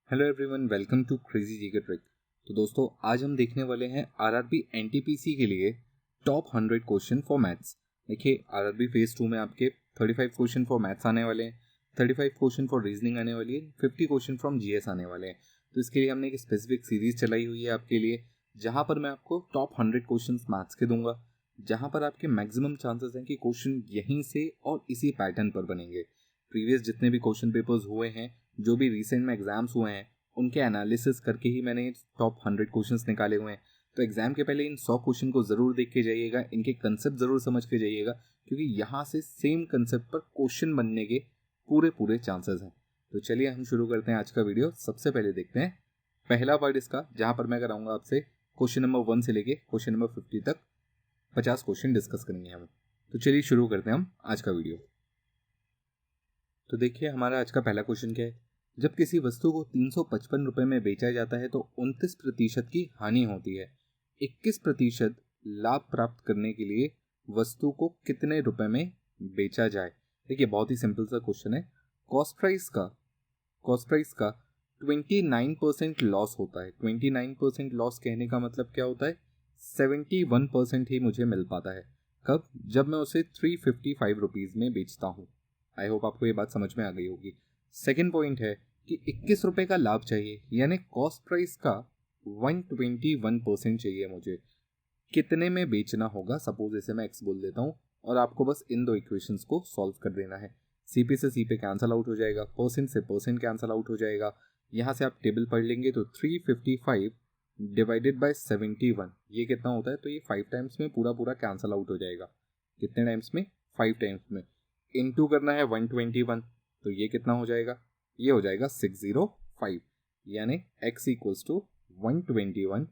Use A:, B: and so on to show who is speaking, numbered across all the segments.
A: Hello everyone, welcome to crazy GK trick. तो दोस्तों, आज हम देखने वाले हैं आरआरबी एनटीपीसी के लिए टॉप 100 क्वेश्चन फॉर मैथ्स। देखिए, आरआरबी फेज 2 में आपके 35 क्वेश्चन फॉर मैथ्स आने वाले हैं, 35 क्वेश्चन फॉर रीजनिंग आने वाली है, 50 क्वेश्चन फ्रॉम जीएस आने वाले हैं। तो इसके लिए हमने एक स्पेसिफिक सीरीज चलाई हुई है आपके लिए, जहाँ पर मैं आपको टॉप 100 क्वेश्चन मैथ्स के दूंगा, जहाँ पर आपके मैक्सिमम चांसेस हैं कि क्वेश्चन यहीं से और इसी पैटर्न पर बनेंगे। प्रीवियस जितने भी क्वेश्चन पेपर्स हुए हैं, जो भी रिसेंट में एग्जाम्स हुए हैं, उनके एनालिसिस करके ही मैंने टॉप 100 क्वेश्चंस निकाले हुए हैं। तो एग्जाम के पहले इन 100 क्वेश्चन को ज़रूर देख के जाइएगा, इनके कंसेप्ट ज़रूर समझ के जाइएगा, क्योंकि यहाँ से सेम कंसेप्ट पर क्वेश्चन बनने के पूरे चांसेस हैं। तो चलिए हम शुरू करते हैं आज का वीडियो। सबसे पहले देखते हैं पहला पार्ट इसका, जहाँ पर मैं कराऊंगा आपसे क्वेश्चन नंबर 1 से लेके क्वेश्चन नंबर 50 तक 50 क्वेश्चन डिस्कस करेंगे हम। तो चलिए शुरू करते हैं हम आज का वीडियो। तो देखिए, हमारा आज का पहला क्वेश्चन क्या है। जब किसी वस्तु को 355 रुपये में बेचा जाता है तो 29% की हानि होती है। 21% लाभ प्राप्त करने के लिए वस्तु को कितने रुपए में बेचा जाए। देखिए, बहुत ही सिंपल सा क्वेश्चन है। कॉस्ट प्राइस का 29% लॉस होता है। 29% लॉस कहने का मतलब क्या होता है, 71% ही मुझे मिल पाता है। कब? जब मैं उसे 355 रुपीज़ में बेचता हूँ। आई होप आपको ये बात समझ में आ गई होगी। सेकेंड पॉइंट है कि 21 रुपये का लाभ चाहिए, यानी कॉस्ट प्राइस का 121% चाहिए मुझे। कितने में बेचना होगा? सपोज इसे मैं एक्स बोल देता हूँ और आपको बस इन दो इक्वेशंस को सॉल्व कर देना है। सीपी से सीपी कैंसिल आउट हो जाएगा, परसेंट से परसेंट कैंसिल आउट हो जाएगा। यहाँ से आप टेबल पढ़ लेंगे तो 355 डिवाइडेड बाय 71 ये कितना होता है, तो ये 5 टाइम्स में पूरा कैंसिल आउट हो जाएगा। कितने टाइम्स में? 5 टाइम्स में। इनटू करना है 121, तो ये कितना हो जाएगा? ये हो जाएगा 605, यानी x equals to 121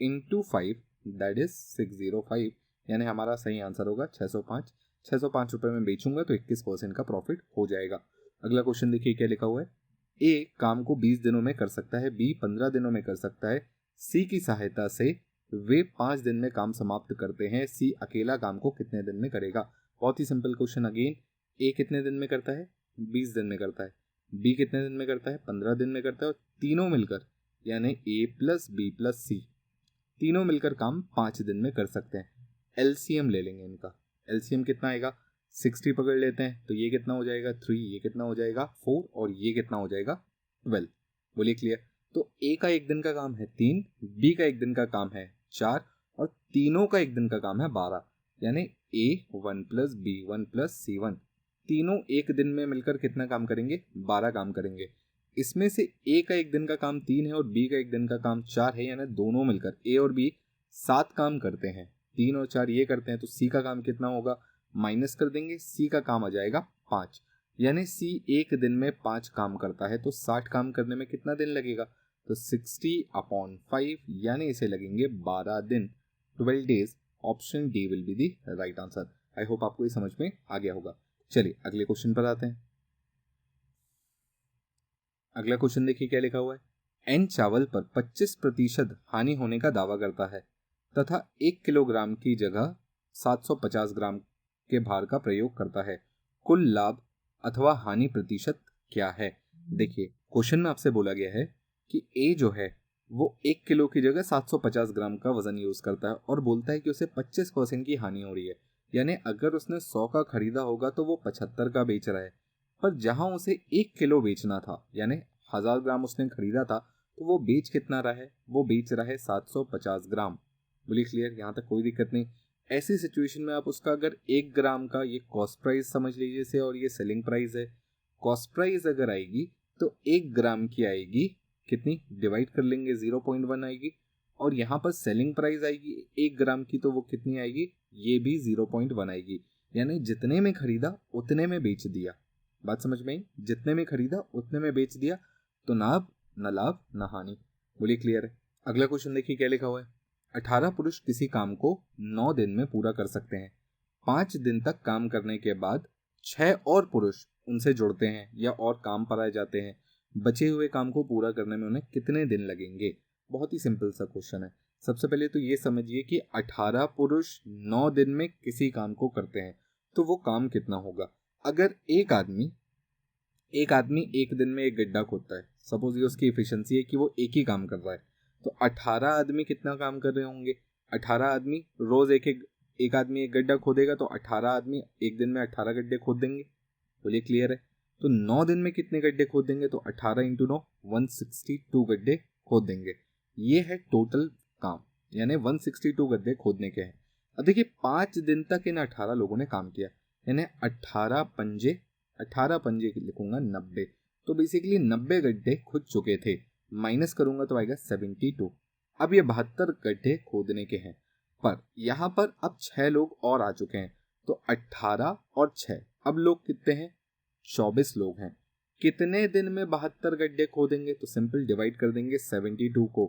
A: into 5 that is 605, यानी हमारा सही आंसर होगा 605। 605 रुपये में बेचूंगा तो 21% का प्रॉफिट हो जाएगा। अगला क्वेश्चन देखिए क्या लिखा हुआ है। ए काम को 20 दिनों में कर सकता है, बी 15 दिनों में कर सकता है। सी की सहायता से वे 5 दिन में काम समाप्त करते हैं। सी अकेला काम को कितने दिन में करेगा? बहुत ही सिंपल क्वेश्चन। अगेन, ए कितने दिन में करता है? 20 दिन में करता है। बी कितने दिन में करता है? 15 दिन में करता है। और तीनों मिलकर, यानी ए प्लस बी प्लस सी, तीनों मिलकर काम 5 दिन में कर सकते हैं। एलसीएम ले लेंगे इनका। एलसीएम कितना आएगा? 60 पकड़ लेते हैं, तो ये कितना हो जाएगा? 3, ये कितना हो जाएगा? 4, और ये कितना हो जाएगा? 12। बोलिए क्लियर? तो ए का एक दिन का काम है 3, बी का एक दिन का काम है 4, और तीनों का एक दिन का काम है 12, यानी A1 plus B1 plus C1, तीनों एक दिन में मिलकर कितना काम करेंगे? 12 काम करेंगे। इसमें से ए का एक दिन का काम 3 है और बी का एक दिन का काम 4 है, यानी दोनों मिलकर ए और बी 7 काम करते हैं। 3 और 4 ये करते हैं, तो सी का काम कितना होगा? माइनस कर देंगे, सी का काम आ जाएगा 5, यानी सी एक दिन में 5 काम करता है। तो 60 काम करने में कितना दिन लगेगा? तो 60/5, यानी इसे लगेंगे 12 दिन, 12 days. Option D will be the right answer. I hope आपको ये समझ में आ गया होगा। चलिए अगले क्वेश्चन पर आते हैं। अगला क्वेश्चन देखिए क्या लिखा हुआ है। एन चावल पर 25% हानि होने का दावा करता है तथा 1 किलोग्राम की जगह 750 ग्राम के भार का प्रयोग करता है। कुल लाभ अथवा हानि प्रतिशत क्या है? देखिए, क्वेश्चन में आपसे बोला गया है कि ए जो है वो 1 किलो की जगह 750 ग्राम का वजन यूज करता है और बोलता है कि उसे 25% की हानि हो रही है। यानी अगर उसने 100 का खरीदा होगा तो वो 75 का बेच रहा है, पर जहां उसे 1 किलो बेचना था, यानी 1000 ग्राम उसने खरीदा था, तो वो बेच कितना रहा है? वो बेच रहा है 750 ग्राम। बोलिए क्लियर? यहाँ तक कोई दिक्कत नहीं। ऐसी सिचुएशन में आप उसका अगर 1 ग्राम का ये कॉस्ट प्राइस समझ लीजिए इसे, और ये सेलिंग प्राइस है। कॉस्ट प्राइस अगर आएगी तो 1 ग्राम की आएगी कितनी? डिवाइड कर लेंगे, 0.1 आएगी। और यहाँ पर सेलिंग प्राइस आएगी 1 ग्राम की, तो वो कितनी आएगी? ये भी 0.1 आएगी। यानी जितने में खरीदा उतने में बेच दिया। बात समझ में आई? जितने में खरीदा उतने में बेच दिया, तो न लाभ न हानि। बोलिए क्लियर है? अगला क्वेश्चन देखिए क्या लिखा हुआ है। 18 पुरुष किसी काम को 9 दिन में पूरा कर सकते हैं। 5 दिन तक काम करने के बाद 6 और पुरुष उनसे जुड़ते हैं या और काम पर आ जाते हैं। बचे हुए काम को पूरा करने में उन्हें कितने दिन लगेंगे? बहुत ही सिंपल सा क्वेश्चन है। सबसे पहले तो ये समझिए कि 18 पुरुष 9 दिन में किसी काम को करते हैं, तो वो काम कितना होगा? अगर एक आदमी एक दिन में एक गड्ढा खोदता है, सपोज ये उसकी एफिशिएंसी है कि वो एक ही काम कर रहा है, तो 18 आदमी कितना काम कर रहे होंगे? 18 आदमी रोज एक आदमी एक गड्ढा खोदेगा, तो 18 आदमी एक दिन में 18 गड्ढे खोद देंगे। बोलिए क्लियर है? तो 9 दिन में कितने गड्ढे खोद देंगे? तो 18 इंटू 9 162 गड्ढे खोद देंगे। ये है टोटल काम, यानी 162 गड्ढे खोदने के हैं। अब देखिए 5 दिन तक इन 18 लोगों ने काम किया, यानी 18 पंजे लिखूंगा 90, तो बेसिकली 90 गड्ढे खुद चुके थे। माइनस करूंगा तो आएगा 72। अब ये 72 गड्ढे खोदने के हैं, पर यहाँ पर अब 6 लोग और आ चुके हैं, तो 18 और 6, अब लोग कितने हैं? 24 लोग हैं। कितने दिन में 72 गड्ढे खोदेंगे? तो सिंपल डिवाइड कर देंगे 72 को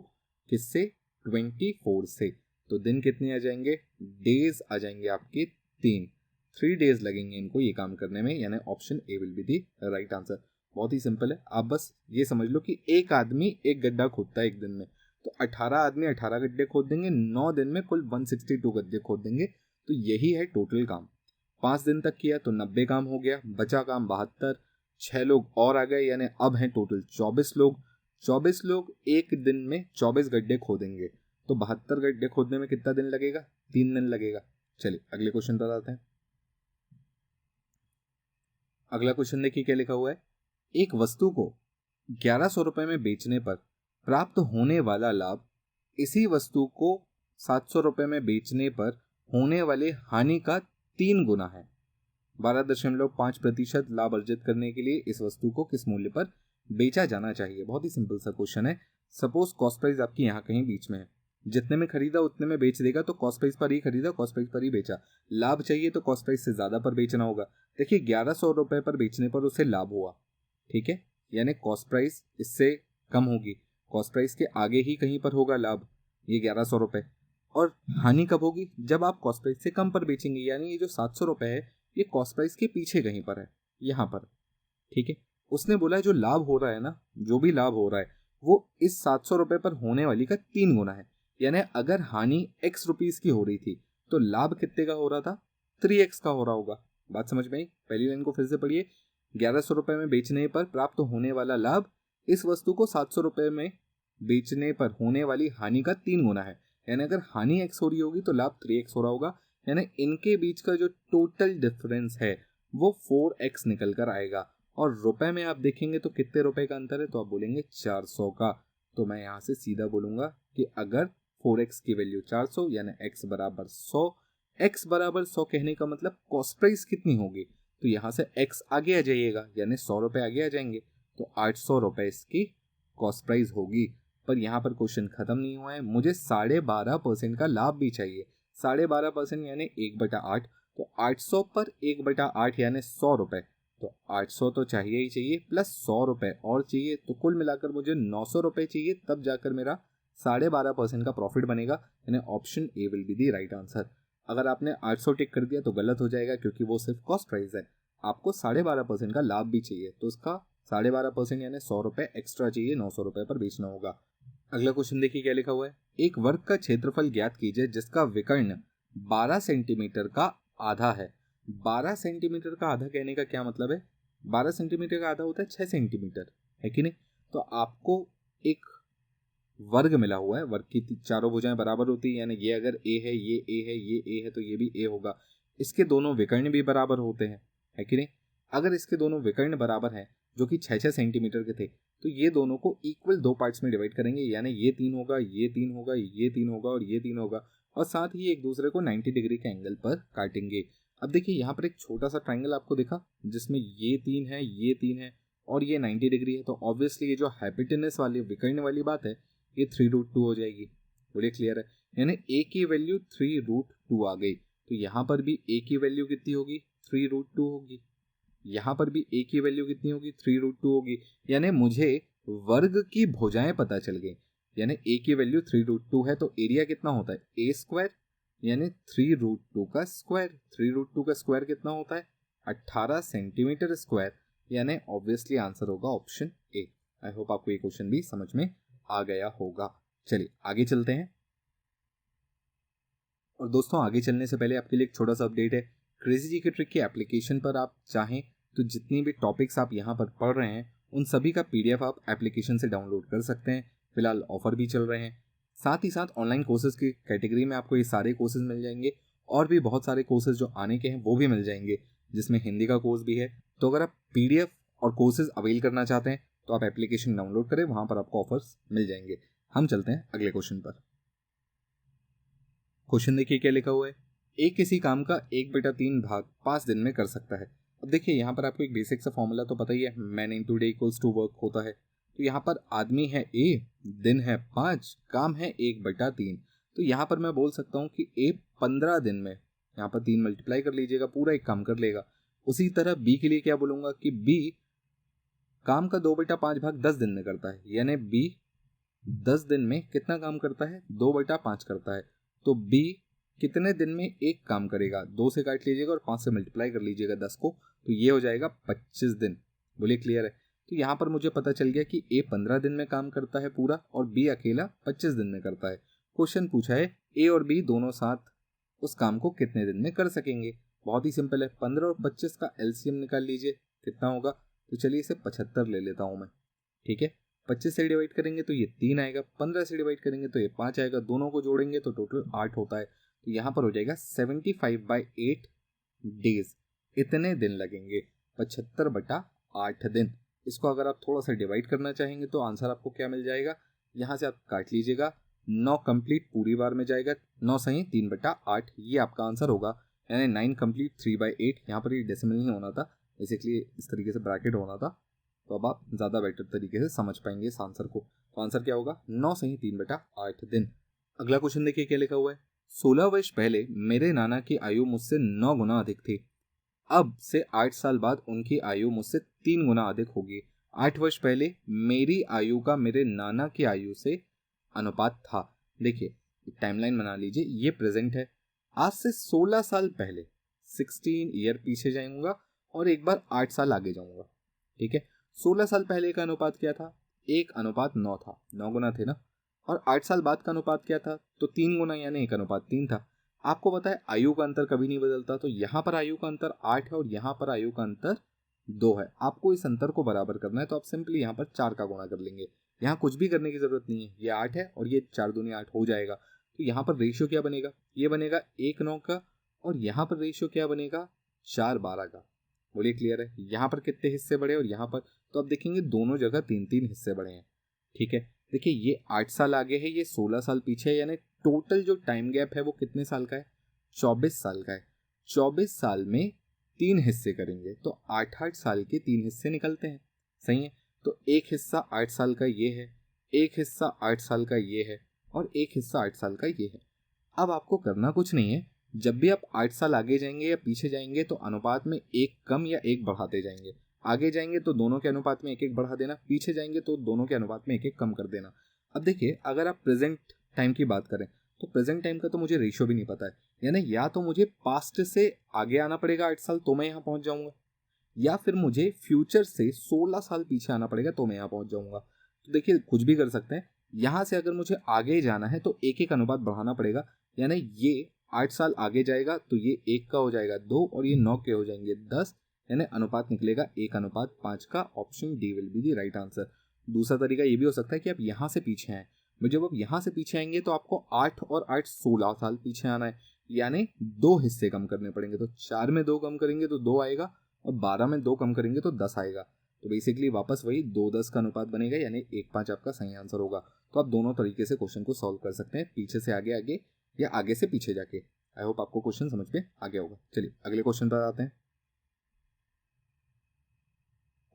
A: किससे? 24 से। तो दिन कितने आ जाएंगे? डेज आ जाएंगे आपके 3 डेज लगेंगे इनको ये काम करने में, यानी option A will be the right answer. बहुत ही सिंपल है, आप बस ये समझ लो कि एक आदमी एक गड्ढा खोदता है एक दिन में, तो 18 आदमी 18 गड्ढे खोद देंगे, 9 दिन में कुल 162 गड्ढे खोद देंगे। तो यही है टोटल काम। 5 दिन तक किया तो 90 काम हो गया, बचा काम 72, 6 लोग और आ गए, यानी अब हैं टोटल 24 लोग। 24 लोग एक दिन में 24 गड्ढे खोदेंगे, तो 72 गड्ढे खोदने में कितना दिन लगेगा? 3 दिन लगेगा। चलिए अगले क्वेश्चन पर आते हैं। अगला क्वेश्चन देखिए क्या लिखा हुआ है। एक वस्तु को 1100 रुपए में बेचने पर प्राप्त होने वाला लाभ इसी वस्तु को 700 रुपए में बेचने पर होने वाले हानि का 3 गुना है। 12.5% लाभ अर्जित करने के लिए इस वस्तु को किस मूल्य पर बेचा जाना चाहिए? बहुत ही सिंपल सा क्वेश्चन है। सपोज कॉस्ट प्राइस आपकी यहाँ कहीं बीच में है, जितने में खरीदा उतने में बेच देगा, तो कॉस्ट प्राइस पर ही खरीदा, कॉस्ट प्राइस पर ही बेचा। लाभ चाहिए तो कॉस्ट प्राइस से ज्यादा पर बेचना होगा। देखिए 1100 रुपए पर बेचने पर उसे लाभ हुआ, ठीक है, यानी कॉस्ट प्राइस इससे कम होगी, कॉस्ट प्राइस के आगे ही कहीं पर होगा लाभ, ये 1100 रुपए। और हानि कब होगी? जब आप कॉस्ट प्राइस से कम पर बेचेंगे, यानी ये जो 700 रुपए है ये कॉस्ट प्राइस के पीछे कहीं पर है, यहाँ पर, ठीक है। उसने बोला है जो लाभ हो रहा है ना, जो भी लाभ हो रहा है वो इस 700 रुपए पर होने वाली का 3 गुना है। यानी अगर हानि x रुपीस की हो रही थी तो लाभ कितने का हो रहा था? 3x का हो रहा होगा। बात समझ में आई? पहली लाइन को फिर से पढ़िए। 1100 रुपए में बेचने पर प्राप्त होने वाला लाभ इस वस्तु को 700 रुपए में बेचने पर होने वाली हानि का 3 गुना है। यानी अगर हानि x हो रही होगी तो लाभ 3x हो रहा होगा, यानी इनके बीच का जो टोटल डिफरेंस है वो 4x निकल कर आएगा। और रुपए में आप देखेंगे तो कितने रुपए का अंतर है? तो आप बोलेंगे 400 का। तो मैं यहाँ से सीधा बोलूंगा कि अगर 4x की वैल्यू 400 यानी x बराबर 100, x बराबर 100 कहने का मतलब कॉस्ट प्राइस कितनी होगी? तो यहाँ से x आगे आ जाइएगा, यानी 100 रुपए आगे आ जाएंगे, तो 800 रुपए इसकी कॉस्ट प्राइस होगी। पर यहाँ पर क्वेश्चन खत्म नहीं हुआ है, मुझे 12.5% का लाभ भी चाहिए। 12.5% यानी 1/8, तो 800 पर 1/8 यानी 100 रुपए, तो 800 तो चाहिए ही चाहिए, प्लस 100 रुपए और चाहिए, तो कुल मिलाकर मुझे 900 रुपए चाहिए, तब जाकर मेरा 12.5% का प्रॉफिट बनेगा, यानी option A will be the right answer. अगर आपने 800 टिक कर दिया तो गलत हो जाएगा, क्योंकि वो सिर्फ कॉस्ट प्राइस है, आपको 12.5% का लाभ भी चाहिए, तो उसका 12.5% यानी 100 रुपए एक्स्ट्रा चाहिए, 900 रुपए पर बेचना होगा। अगला क्वेश्चन देखिए क्या लिखा हुआ है। एक वर्ग का क्षेत्रफल ज्ञात कीजिए जिसका विकर्ण 12 सेंटीमीटर का आधा है। 12 सेंटीमीटर का आधा कहने का क्या मतलब है? 12 सेंटीमीटर का आधा होता है 6 सेंटीमीटर, है कि नहीं? तो आपको एक वर्ग मिला हुआ है, वर्ग की चारों भुजाएं बराबर होती है, यानी ये अगर a है, ये a है, ये a है, तो ये भी a होगा। इसके दोनों विकर्ण भी बराबर होते हैं, है कि नहीं? अगर इसके दोनों विकर्ण बराबर हैं, जो कि 6-6 सेंटीमीटर के थे, तो ये दोनों को इक्वल 2 पार्ट्स में डिवाइड करेंगे, यानी ये 3 होगा, ये 3 होगा, ये 3 होगा और ये 3 होगा, और साथ ही एक दूसरे को 90 डिग्री के एंगल पर काटेंगे। अब देखिए यहाँ पर एक छोटा सा ट्राइंगल आपको दिखा, जिसमें ये 3 है, ये 3 है और ये 90 डिग्री है, तो ऑब्वियसली ये जो हाइपोटेनस वाली विकर्ण वाली बात है ये 3√2 हो जाएगी। बोलिए क्लियर है? यानी a की वैल्यू 3√2 आ गई, तो यहाँ पर भी a की वैल्यू कितनी होगी? 3√2 होगी। यहाँ पर भी a की वैल्यू कितनी होगी? 3√2 होगी। यानी मुझे वर्ग की भुजाएं पता चल गई, यानी a की वैल्यू 3√2 है, तो एरिया कितना होता है? a स्क्वायर, यानी 3√2 का स्क्वायर। 3√2 का स्क्वायर कितना होता है? 18 सेंटीमीटर स्क्वायर, यानी ऑब्वियसली आंसर होगा ऑप्शन ए। आई होप आपको ये क्वेश्चन भी समझ में आ गया होगा। चलिए आगे चलते हैं। और दोस्तों आगे चलने से पहले आपके लिए एक छोटा सा अपडेट है। क्रेजी जी के ट्रिक की एप्लीकेशन पर आप चाहें तो जितनी भी टॉपिक्स आप यहाँ पर पढ़ रहे हैं उन सभी का PDF आप एप्लीकेशन से डाउनलोड कर सकते हैं। फिलहाल ऑफर भी चल रहे हैं। साथ ही साथ ऑनलाइन कोर्सेज की कैटेगरी में आपको ये सारे कोर्सेज मिल जाएंगे और भी बहुत सारे कोर्सेज जो आने के हैं वो भी मिल जाएंगे, जिसमें हिंदी का कोर्स भी है। तो अगर आप PDF और कोर्सेज अवेल करना चाहते हैं तो आप एप्लीकेशन डाउनलोड करें, वहां पर आपको ऑफर्स मिल जाएंगे। हम चलते हैं अगले क्वेश्चन पर। क्वेश्चन देखिए क्या लिखा हुआ है, एक किसी काम का 1/3 भाग 5 दिन में कर सकता है। अब देखिए यहाँ पर आपको एक बेसिक सा फॉर्मूला तो पता ही है, man into day equals to work होता है। तो यहाँ पर आदमी है A, दिन है 5, काम है 1/3। तो यहाँ पर मैं बोल सकता हूँ कि A 15 दिन में, यहाँ पर 3 मल्टीप्लाई कर लीजिएगा, पूरा एक काम कर लेगा। उसी तरह B के लिए क्या बोलूँगा कि B काम का 2/5 भाग 10 दिन में करता है, यानी B 10 दिन में कितना काम करता है, 2/5 करता है। तो B कितने दिन में एक काम करेगा, 2 से काट लीजिएगा और 5 से मल्टीप्लाई कर लीजिएगा 10 को, तो ये हो जाएगा 25 दिन। बोलिए क्लियर है। तो यहाँ पर मुझे पता चल गया कि A 15 दिन में काम करता है पूरा और B अकेला 25 दिन में करता है। क्वेश्चन पूछा है A और B दोनों साथ उस काम को कितने दिन में कर सकेंगे। बहुत ही सिंपल है, 15 और 25 का LCM निकाल लीजिए, कितना होगा। तो चलिए इसे 75 ले लेता हूँ मैं, ठीक है। 25 से डिवाइड करेंगे तो ये 3 आएगा, 15 से डिवाइड करेंगे तो ये 5 आएगा, दोनों को जोड़ेंगे तो टोटल 8 होता है। तो यहाँ पर हो जाएगा 75/8 डेज, इतने दिन लगेंगे, 75/8 दिन। इसको अगर आप थोड़ा सा डिवाइड करना चाहेंगे तो आंसर आपको क्या मिल जाएगा, यहाँ से आप काट लीजिएगा, 9 कंप्लीट पूरी बार में जाएगा, 9 सही 3/8, ये आपका आंसर होगा। यानी 9 कंप्लीट 3/8, यहाँ पर ये डेसिमल नहीं होना था, बेसिकली इस तरीके से ब्रैकेट होना था। तो अब आप ज़्यादा बेटर तरीके से समझ पाएंगे इस आंसर को। तो आंसर क्या होगा, 9 सही 3/8 दिन। अगला क्वेश्चन देखिए क्या लिखा हुआ है, 16 वर्ष पहले मेरे नाना की आयु मुझसे 9 गुना अधिक थी। अब से 8 साल बाद उनकी आयु मुझसे 3 गुना अधिक होगी। 8 वर्ष पहले मेरी आयु का मेरे नाना की आयु से अनुपात था। देखिए टाइमलाइन बना लीजिए, ये प्रेजेंट है। आज से 16 साल पहले 16 ईयर पीछे जाऊंगा और एक बार 8 साल आगे जाऊंगा, ठीक है। 16 साल पहले का अनुपात क्या था, 1:9 था, 9 गुना थे ना। और 8 साल बाद का अनुपात क्या था, तो 3 गुना यानी 1:3 था। आपको पता है आयु का अंतर कभी नहीं बदलता, तो यहाँ पर आयु का अंतर 8 है और यहाँ पर आयु का अंतर 2 है। आपको इस अंतर को बराबर करना है तो आप सिंपली यहाँ पर 4 का गुणा कर लेंगे। यहाँ कुछ भी करने की जरूरत नहीं है, ये 8 है और ये 4 दूनी 8 हो जाएगा। तो यहाँ पर रेशियो क्या बनेगा, ये बनेगा 1:9 का, और यहाँ पर रेशियो क्या बनेगा, 4:12 का। बोलिए क्लियर है। यहाँ पर कितने हिस्से बढ़े और यहाँ पर, तो आप देखेंगे दोनों जगह 3-3 हिस्से बढ़े हैं, ठीक है। देखिए ये 8 साल आगे है, ये 16 साल पीछे है, यानी टोटल जो टाइम गैप है वो कितने साल का है, 24 साल का है। 24 साल में 3 हिस्से करेंगे तो 8-8 साल के 3 हिस्से निकलते हैं, सही है। तो एक हिस्सा 8 साल का ये है, एक हिस्सा 8 साल का ये है और एक हिस्सा 8 साल का ये है। अब आपको करना कुछ नहीं है, जब भी आप 8 साल आगे जाएंगे या पीछे जाएंगे तो अनुपात में एक कम या एक बढ़ाते जाएंगे। आगे जाएंगे तो दोनों के अनुपात में एक एक बढ़ा देना, पीछे जाएंगे तो दोनों के अनुपात में एक एक कम कर देना। अब देखिए अगर आप प्रेजेंट टाइम की बात करें तो प्रेजेंट टाइम का तो मुझे रेशियो भी नहीं पता है, यानी या तो मुझे पास्ट से आगे आना पड़ेगा 8 साल तो मैं यहाँ पहुंच जाऊंगा, या फिर मुझे फ्यूचर से 16 साल पीछे आना पड़ेगा तो मैं यहाँ पहुंच जाऊंगा। तो देखिए कुछ भी कर सकते हैं, यहाँ से अगर मुझे आगे जाना है तो एक एक अनुपात बढ़ाना पड़ेगा, यानी ये 8 साल आगे जाएगा तो ये 1 का हो जाएगा 2 और ये 9 के हो जाएंगे 10, यानी अनुपात निकलेगा 1:5 का। Option D will be the right answer. दूसरा तरीका ये भी हो सकता है कि आप यहाँ से पीछे आए, जब आप यहाँ से पीछे आएंगे तो आपको 8 और 8 16 साल पीछे आना है, यानी 2 हिस्से कम करने पड़ेंगे। तो 4 में 2 कम करेंगे तो 2 आएगा और 12 में 2 कम करेंगे तो 10 आएगा। तो बेसिकली वापस वही 2-10 का अनुपात बनेगा, यानी 1:5 आपका सही आंसर होगा। तो आप दोनों तरीके से क्वेश्चन को सॉल्व कर सकते हैं, पीछे से आगे आगे या आगे से पीछे जाके। आई होप आपको क्वेश्चन समझ में आ गया होगा। चलिए अगले क्वेश्चन पर आते हैं।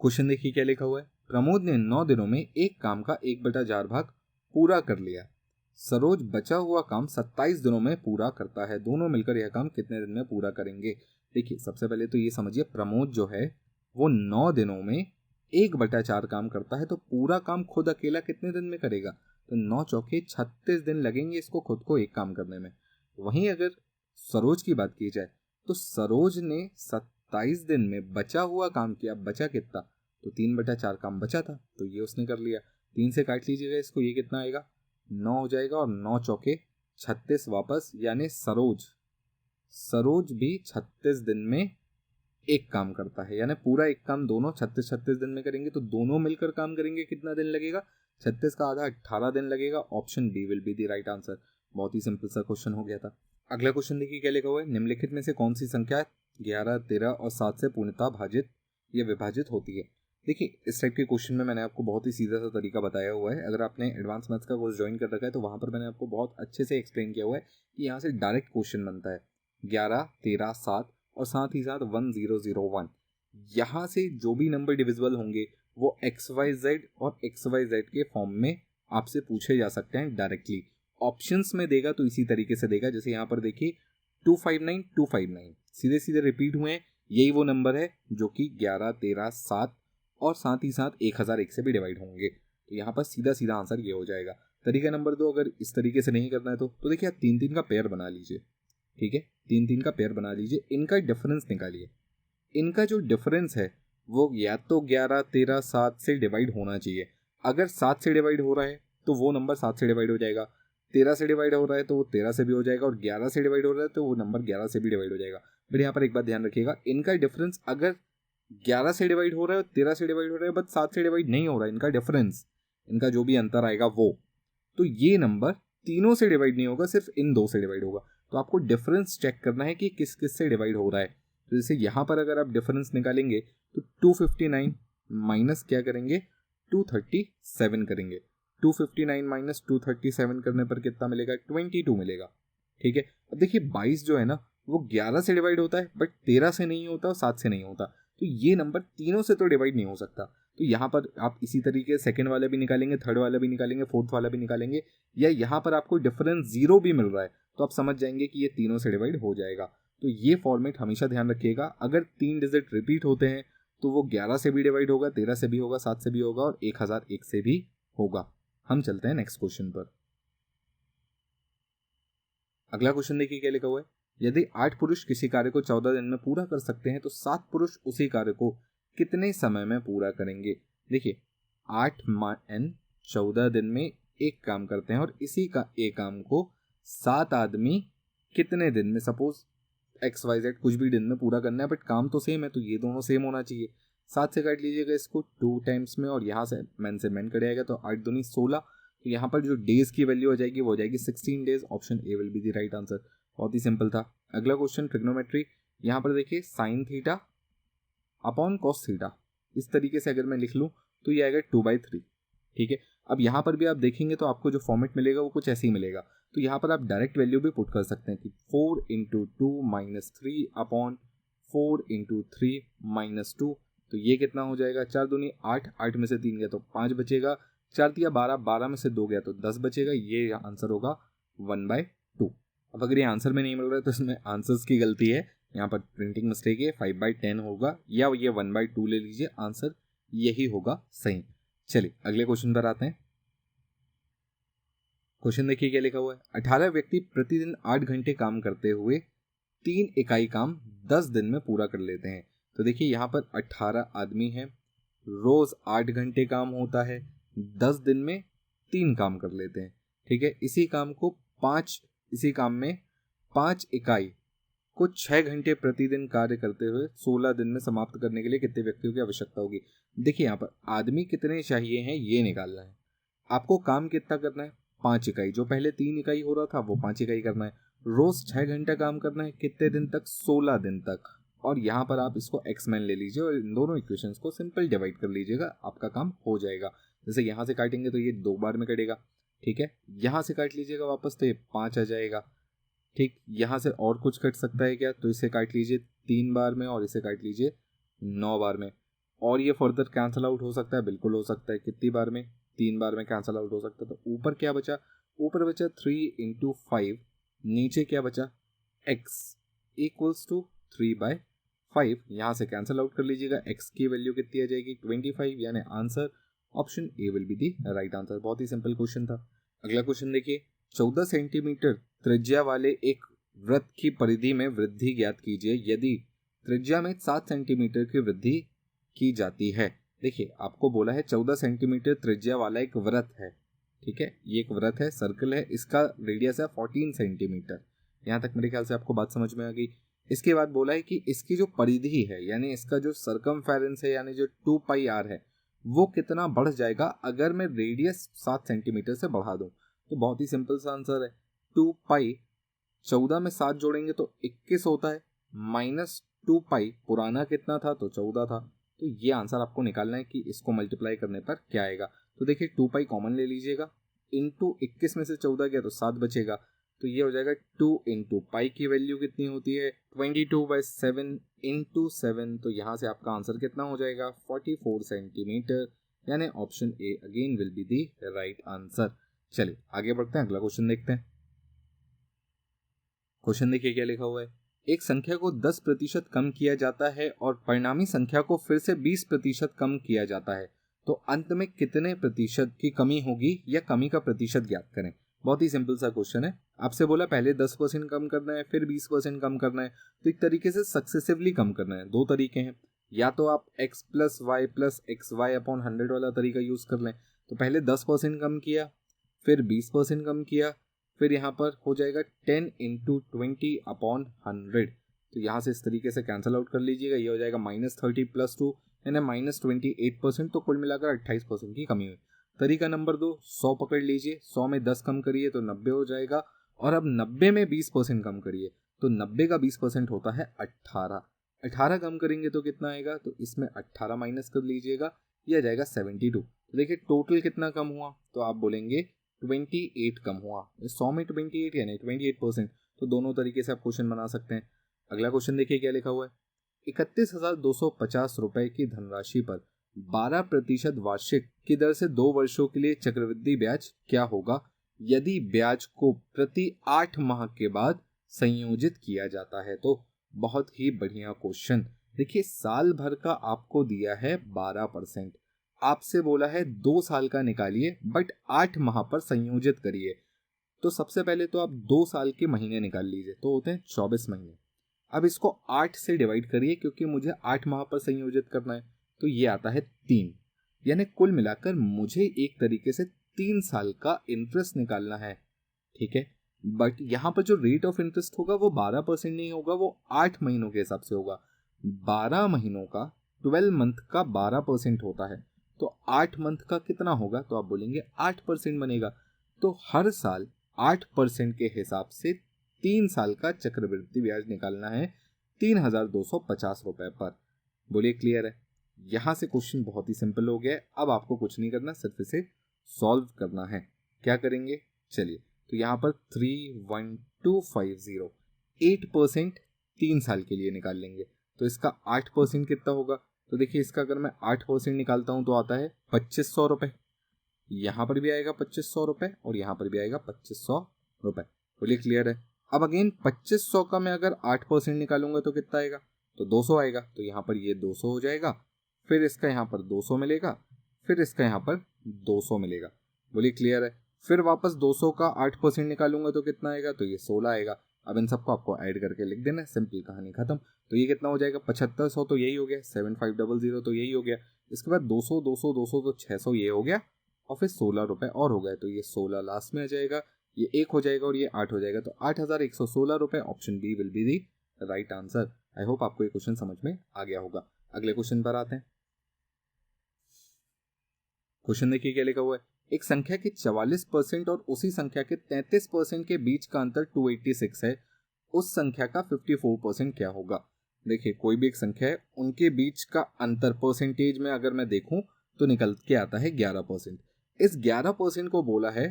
A: क्वेश्चन देखिए क्या लिखा हुआ है, प्रमोद ने 9 दिनों में एक काम का 1/4 भाग पूरा कर लिया। सरोज बचा हुआ काम 27 दिनों में पूरा करता है, दोनों मिलकर यह काम कितने दिन में पूरा करेंगे। देखिए सबसे पहले तो ये समझिए, प्रमोद जो है वो 9 दिनों में 1/4 काम करता है, तो पूरा काम खुद अकेला कितने दिन में करेगा, तो 9 चौके 36 दिन लगेंगे इसको खुद को एक काम करने में। वहीं अगर सरोज की बात की जाए तो सरोज ने 27 दिन में बचा हुआ काम किया, बचा कितना, तो 3/4 काम बचा था तो ये उसने कर लिया। 3 से काट लीजिएगा इसको, ये कितना आएगा, 9 हो जाएगा और 9 चौके 36 वापस, यानी सरोज भी 36 दिन में एक काम करता है, यानी पूरा एक काम दोनों 36 दिन में करेंगे, तो दोनों मिलकर काम करेंगे कितना दिन लगेगा, 36 का आधा 18 दिन लगेगा। Option B will be the right answer. बहुत ही सिंपल सा क्वेश्चन हो गया था। अगला क्वेश्चन देखिए क्या लिखा हुआ है, निम्नलिखित में से कौन सी संख्या 11, 13 और 7 से पूर्णतः भाजित या विभाजित होती है। देखिए इस टाइप के क्वेश्चन में मैंने आपको बहुत ही सीधा सा तरीका बताया हुआ है। अगर आपने एडवांस मैथ्स का कोर्स ज्वाइन कर रखा है तो वहाँ पर मैंने आपको बहुत अच्छे से एक्सप्लेन किया हुआ है कि यहाँ से डायरेक्ट क्वेश्चन बनता है 11, 13, 7 और साथ ही साथ 1001। यहाँ से जो भी नंबर डिविजिबल होंगे वो XYZ और XYZ के फॉर्म में आपसे पूछे जा सकते हैं डायरेक्टली। ऑप्शंस में देगा तो इसी तरीके से देगा, जैसे यहाँ पर देखिए 259, 259 सीधे सीधे रिपीट हुए हैं। यही वो नंबर है जो कि 11, 13, 7 और साथ ही साथ 1001 से भी डिवाइड होंगे। तो यहाँ पर सीधा सीधा आंसर ये हो जाएगा। तरीका नंबर 2, अगर इस तरीके से नहीं करना है तो देखिए आप 3-3 का पेयर बना लीजिए। ठीक है, 3-3 का पेयर बना लीजिए, इनका डिफरेंस निकालिए। इनका जो डिफरेंस है वो या तो 11, 13, 7 से डिवाइड होना चाहिए। अगर 7 से डिवाइड हो रहा है तो वो नंबर 7 से डिवाइड हो जाएगा, 13 से डिवाइड हो रहा है तो वो 13 से भी हो जाएगा, और 11 से डिवाइड हो रहा है तो वो नंबर 11 से भी डिवाइड हो जाएगा। बट यहाँ पर एक बात ध्यान रखिएगा, इनका डिफरेंस अगर 11 से डिवाइड हो रहा है और 13 से डिवाइड हो रहा है बट 7 से डिवाइड नहीं हो रहा है, इनका डिफरेंस, इनका जो भी अंतर आएगा वो, तो ये नंबर तीनों से डिवाइड नहीं होगा, सिर्फ इन दो से डिवाइड होगा। तो आपको डिफरेंस चेक करना है कि किस किस से डिवाइड हो रहा है। तो जैसे यहाँ पर अगर आप डिफरेंस निकालेंगे तो 259 माइनस क्या करेंगे, 237 करेंगे। 259 माइनस 237 करने पर कितना मिलेगा, 22 मिलेगा। ठीक है, अब देखिए 22 जो है ना वो 11 से डिवाइड होता है बट 13 से नहीं होता और 7 से नहीं होता, तो ये नंबर तीनों से तो डिवाइड नहीं हो सकता। तो यहाँ पर आप इसी तरीके सेकंड वाला भी निकालेंगे, थर्ड वाला भी निकालेंगे, फोर्थ वाला भी निकालेंगे, या यहाँ पर आपको डिफरेंस 0 भी मिल रहा है तो आप समझ जाएंगे कि ये तीनों से डिवाइड हो जाएगा। तो ये फॉर्मेट हमेशा ध्यान रखिएगा, अगर 3 डिजिट रिपीट होते हैं तो वो 11 से भी डिवाइड होगा, 13 से भी होगा, 7 से भी होगा और 1001 से भी होगा। हम चलते हैं नेक्स्ट क्वेश्चन पर। अगला क्वेश्चन देखिए क्या लिखा हुआ है, यदि 8 पुरुष किसी कार्य को 14 दिन में पूरा कर सकते हैं तो 7 पुरुष उसी कार्य को कितने समय में पूरा करेंगे। देखिए 8 n 14 दिन में एक काम करते हैं और इसी का एक काम को 7 आदमी कितने दिन में, सपोज XYZ कुछ भी दिन में पूरा करना है बट काम तो सेम है, तो ये दोनों सेम होना चाहिए। 7 से काट लीजिएगा इसको 2 टाइम्स में और यहाँ से मैन कट जाएगा तो 8 दूनी 16। तो यहाँ पर जो डेज की वैल्यू हो जाएगी वो हो जाएगी 16 days. Option A will be the right answer. बहुत ही सिंपल था। अगला क्वेश्चन ट्रिग्नोमेट्री, यहाँ पर देखिए sine theta upon cos theta, इस तरीके से अगर मैं लिख लूँ तो ये आएगा 2/3। ठीक है, अब यहाँ पर भी आप देखेंगे तो आपको जो फॉर्मेट मिलेगा वो कुछ ऐसे ही मिलेगा। तो यहाँ पर आप डायरेक्ट वैल्यू भी पुट कर सकते हैं कि 4 × 2 - 3 अपॉन 4 × 3 - 2, तो ये कितना हो जाएगा, 4 दूनी 8, 8 में से 3 गया तो 5 बचेगा, 4 दिया 12, 12 में से 2 गया तो 10 बचेगा। ये आंसर होगा 1/2। अब अगर ये आंसर में नहीं मिल रहा है तो इसमें आंसर्स की गलती है, यहाँ पर प्रिंटिंग मिस्टेक है, 5/10 होगा या ये 1/2 ले लीजिए, आंसर यही होगा सही। चलिए अगले क्वेश्चन पर आते हैं। क्वेश्चन देखिए क्या लिखा हुआ है, 18 व्यक्ति प्रतिदिन 8 घंटे काम करते हुए 3 इकाई काम 10 दिन में पूरा कर लेते हैं। तो देखिए यहाँ पर 18 आदमी हैं, रोज 8 घंटे काम होता है, 10 दिन में 3 काम कर लेते हैं। ठीक है, इसी काम में 5 इकाई को 6 घंटे प्रतिदिन कार्य करते हुए 16 दिन में समाप्त करने के लिए कितने व्यक्तियों की आवश्यकता होगी। देखिए यहाँ पर आदमी कितने चाहिए हैं ये निकालना है। आपको काम कितना करना है, 5 इकाई, जो पहले 3 इकाई हो रहा था वो 5 इकाई करना है। रोज 6 घंटा काम करना है, कितने दिन तक, 16 दिन तक। और यहाँ पर आप इसको एक्समैन ले लीजिए और इन दोनों इक्वेशंस को सिंपल डिवाइड कर लीजिएगा, आपका काम हो जाएगा। जैसे यहाँ से काटेंगे तो ये 2 बार में कटेगा। ठीक है, यहाँ से काट लीजिएगा वापस तो ये 5 आ जाएगा। ठीक, यहाँ से और कुछ कट सकता है क्या, तो इसे काट लीजिए 3 बार में और इसे काट लीजिए 9 बार में। और ये फर्दर कैंसिल आउट हो सकता है, बिल्कुल हो सकता है। कितनी बार में, 3 बार में कैंसिल आउट हो सकता है। तो ऊपर क्या बचा, ऊपर बचा 3 × 5, नीचे क्या बचा, x = 3/5। यहाँ से कैंसिल आउट कर लीजिएगा, x की वैल्यू कितनी आ जाएगी, 25, यानी answer option A will be the right answer. बहुत ही सिंपल क्वेश्चन था। अगला क्वेश्चन देखिए, 14 सेंटीमीटर त्रिज्या वाले एक वृत्त की परिधि में वृद्धि ज्ञात कीजिए यदि त्रिज्या में 7 सेंटीमीटर की वृद्धि की जाती है। देखिए आपको बोला है 14 सेंटीमीटर त्रिज्या वाला एक वृत्त है। ठीक है, ये एक वृत्त है, सर्कल है, इसका रेडियस है 14 सेंटीमीटर। यहाँ तक मेरे ख्याल से आपको बात समझ में आ गई। इसके बाद बोला है कि इसकी जो परिधि है यानी इसका जो सरकमफेरेंस है यानी जो 2πr है वो कितना बढ़ जाएगा अगर मैं रेडियस 7 सेंटीमीटर से बढ़ा दूं। तो बहुत ही सिंपल सा आंसर है 2π, 14 में 7 जोड़ेंगे तो 21 होता है, -2π पुराना कितना था तो 14 था। तो ये आंसर आपको निकालना है कि इसको मल्टीप्लाई करने पर क्या आएगा। तो देखिए 2π कॉमन ले लीजिएगा, इंटू 21 में से 14 गया तो 7 बचेगा, तो ये हो जाएगा 2 इंटू पाई की वैल्यू कितनी होती है 22/7 इंटू 7। तो यहाँ से आपका आंसर कितना हो जाएगा 44 सेंटीमीटर, यानी option A again will be the right answer. चलिए आगे बढ़ते हैं, अगला क्वेश्चन देखते हैं। क्वेश्चन देखिए क्या लिखा हुआ है। एक संख्या को 10% कम किया जाता है और परिणामी संख्या को फिर से 20% कम किया जाता है, तो अंत में कितने प्रतिशत की कमी होगी या कमी का प्रतिशत ज्ञात करें। बहुत ही सिंपल सा क्वेश्चन है। आपसे बोला पहले 10% कम करना है फिर 20% कम करना है, तो एक तरीके से सक्सेसिवली कम करना है। दो तरीके हैं, या तो आप x + y + xy/100 वाला तरीका यूज कर लें। तो पहले 10% कम किया, फिर 20% कम किया, फिर यहाँ पर हो जाएगा 10 × 20/100। तो यहाँ से इस तरीके से कैंसिल आउट कर लीजिएगा, ये हो जाएगा -30 + 2 यानी -28%। तो कुल मिलाकर 28% की कमी हुई। तरीका नंबर 2, 100 पकड़ लीजिए, 100 में 10 कम करिए तो 90 हो जाएगा, और अब 90 में 20% कम करिए तो 90 का 20% होता है 18। 18 कम करेंगे तो कितना आएगा, तो इसमें 18 माइनस कर लीजिएगा, ये आ जाएगा 72। तो देखिए टोटल कितना कम हुआ, तो आप बोलेंगे 28 कम हुआ। 100 में 28 यानी 28%। तो दोनों तरीके से आप क्वेश्चन बना सकते हैं। अगला क्वेश्चन देखिए क्या लिखा हुआ है। 31,250 रुपए की धनराशि पर 12% वार्षिक की दर से 2 वर्षों के लिए चक्रवृद्धि ब्याज क्या होगा यदि ब्याज को प्रति 8 माह के बाद संयोजित किया जाता है। तो बहुत ही बढ़िया क्वेश्चन। देखिए साल भर का आपको दिया है 12%, आपसे बोला है 2 साल का निकालिए बट 8 माह पर संयोजित करिए। तो सबसे पहले तो आप 2 साल के महीने निकाल लीजिए, तो होते हैं 24 महीने। अब इसको 8 से डिवाइड करिए क्योंकि मुझे 8 माह पर संयोजित करना है, तो ये आता है 3, यानी कुल मिलाकर मुझे एक तरीके से 3 साल का इंटरेस्ट निकालना है। ठीक है, बट यहाँ पर जो रेट ऑफ इंटरेस्ट होगा वो 12% नहीं होगा, वो 8 महीनों के हिसाब से होगा। 12 महीनों का 12 मंथ का 12% होता है, तो 8 मंथ का कितना होगा, तो आप बोलेंगे 8% बनेगा। तो हर साल 8% के हिसाब से 3 साल का चक्रवृद्धि ब्याज निकालना है 3,250 रुपए पर। बोलिए क्लियर है। यहां से क्वेश्चन बहुत ही सिंपल हो गया है। अब आपको कुछ नहीं करना, सिर्फ इसे सॉल्व करना है। क्या करेंगे, चलिए, तो यहाँ पर 31250 8% 3 साल के लिए निकाल लेंगे। तो इसका 8% कितना होगा, तो देखिए इसका अगर मैं 8% निकालता हूं तो आता है 2500 रुपए। यहाँ पर भी आएगा 2500 रुपए और यहाँ पर भी आएगा 2500 रुपए। बोलिए क्लियर है। अब अगेन 2500 का मैं अगर 8% निकालूंगा तो कितना आएगा, तो 200 आएगा। तो यहाँ पर ये 200 हो जाएगा, फिर इसका यहाँ पर 200 मिलेगा, फिर इसका यहाँ पर 200 मिलेगा। बोलिए क्लियर है। फिर वापस 200 का 8% निकालूंगा तो कितना आएगा, तो ये 16 आएगा। अब इन सबको आपको ऐड करके लिख देना है, सिंपल कहानी खत्म। तो ये कितना हो जाएगा 7500, तो यही हो गया। 7500 तो यही हो गया। इसके बाद 200 200 200 तो 600 ये हो गया, और फिर 16 रुपए और हो गए, तो ये 16 लास्ट में आ जाएगा, ये 1 हो जाएगा और ये 8 हो जाएगा। तो 8,116 रुपए, option B will be the right answer. I hope आपको ये क्वेश्चन समझ में आ गया होगा। अगले क्वेश्चन पर आते हैं। क्वेश्चन देखिए क्या लिखा हुआ है। एक संख्या के 44% और उसी संख्या के 33% के बीच का अंतर 286 है, उस संख्या का 54% क्या होगा। देखिए कोई भी एक संख्या है, उनके बीच का अंतर परसेंटेज में अगर मैं देखूं तो निकल के आता है 11%। इस 11% को बोला है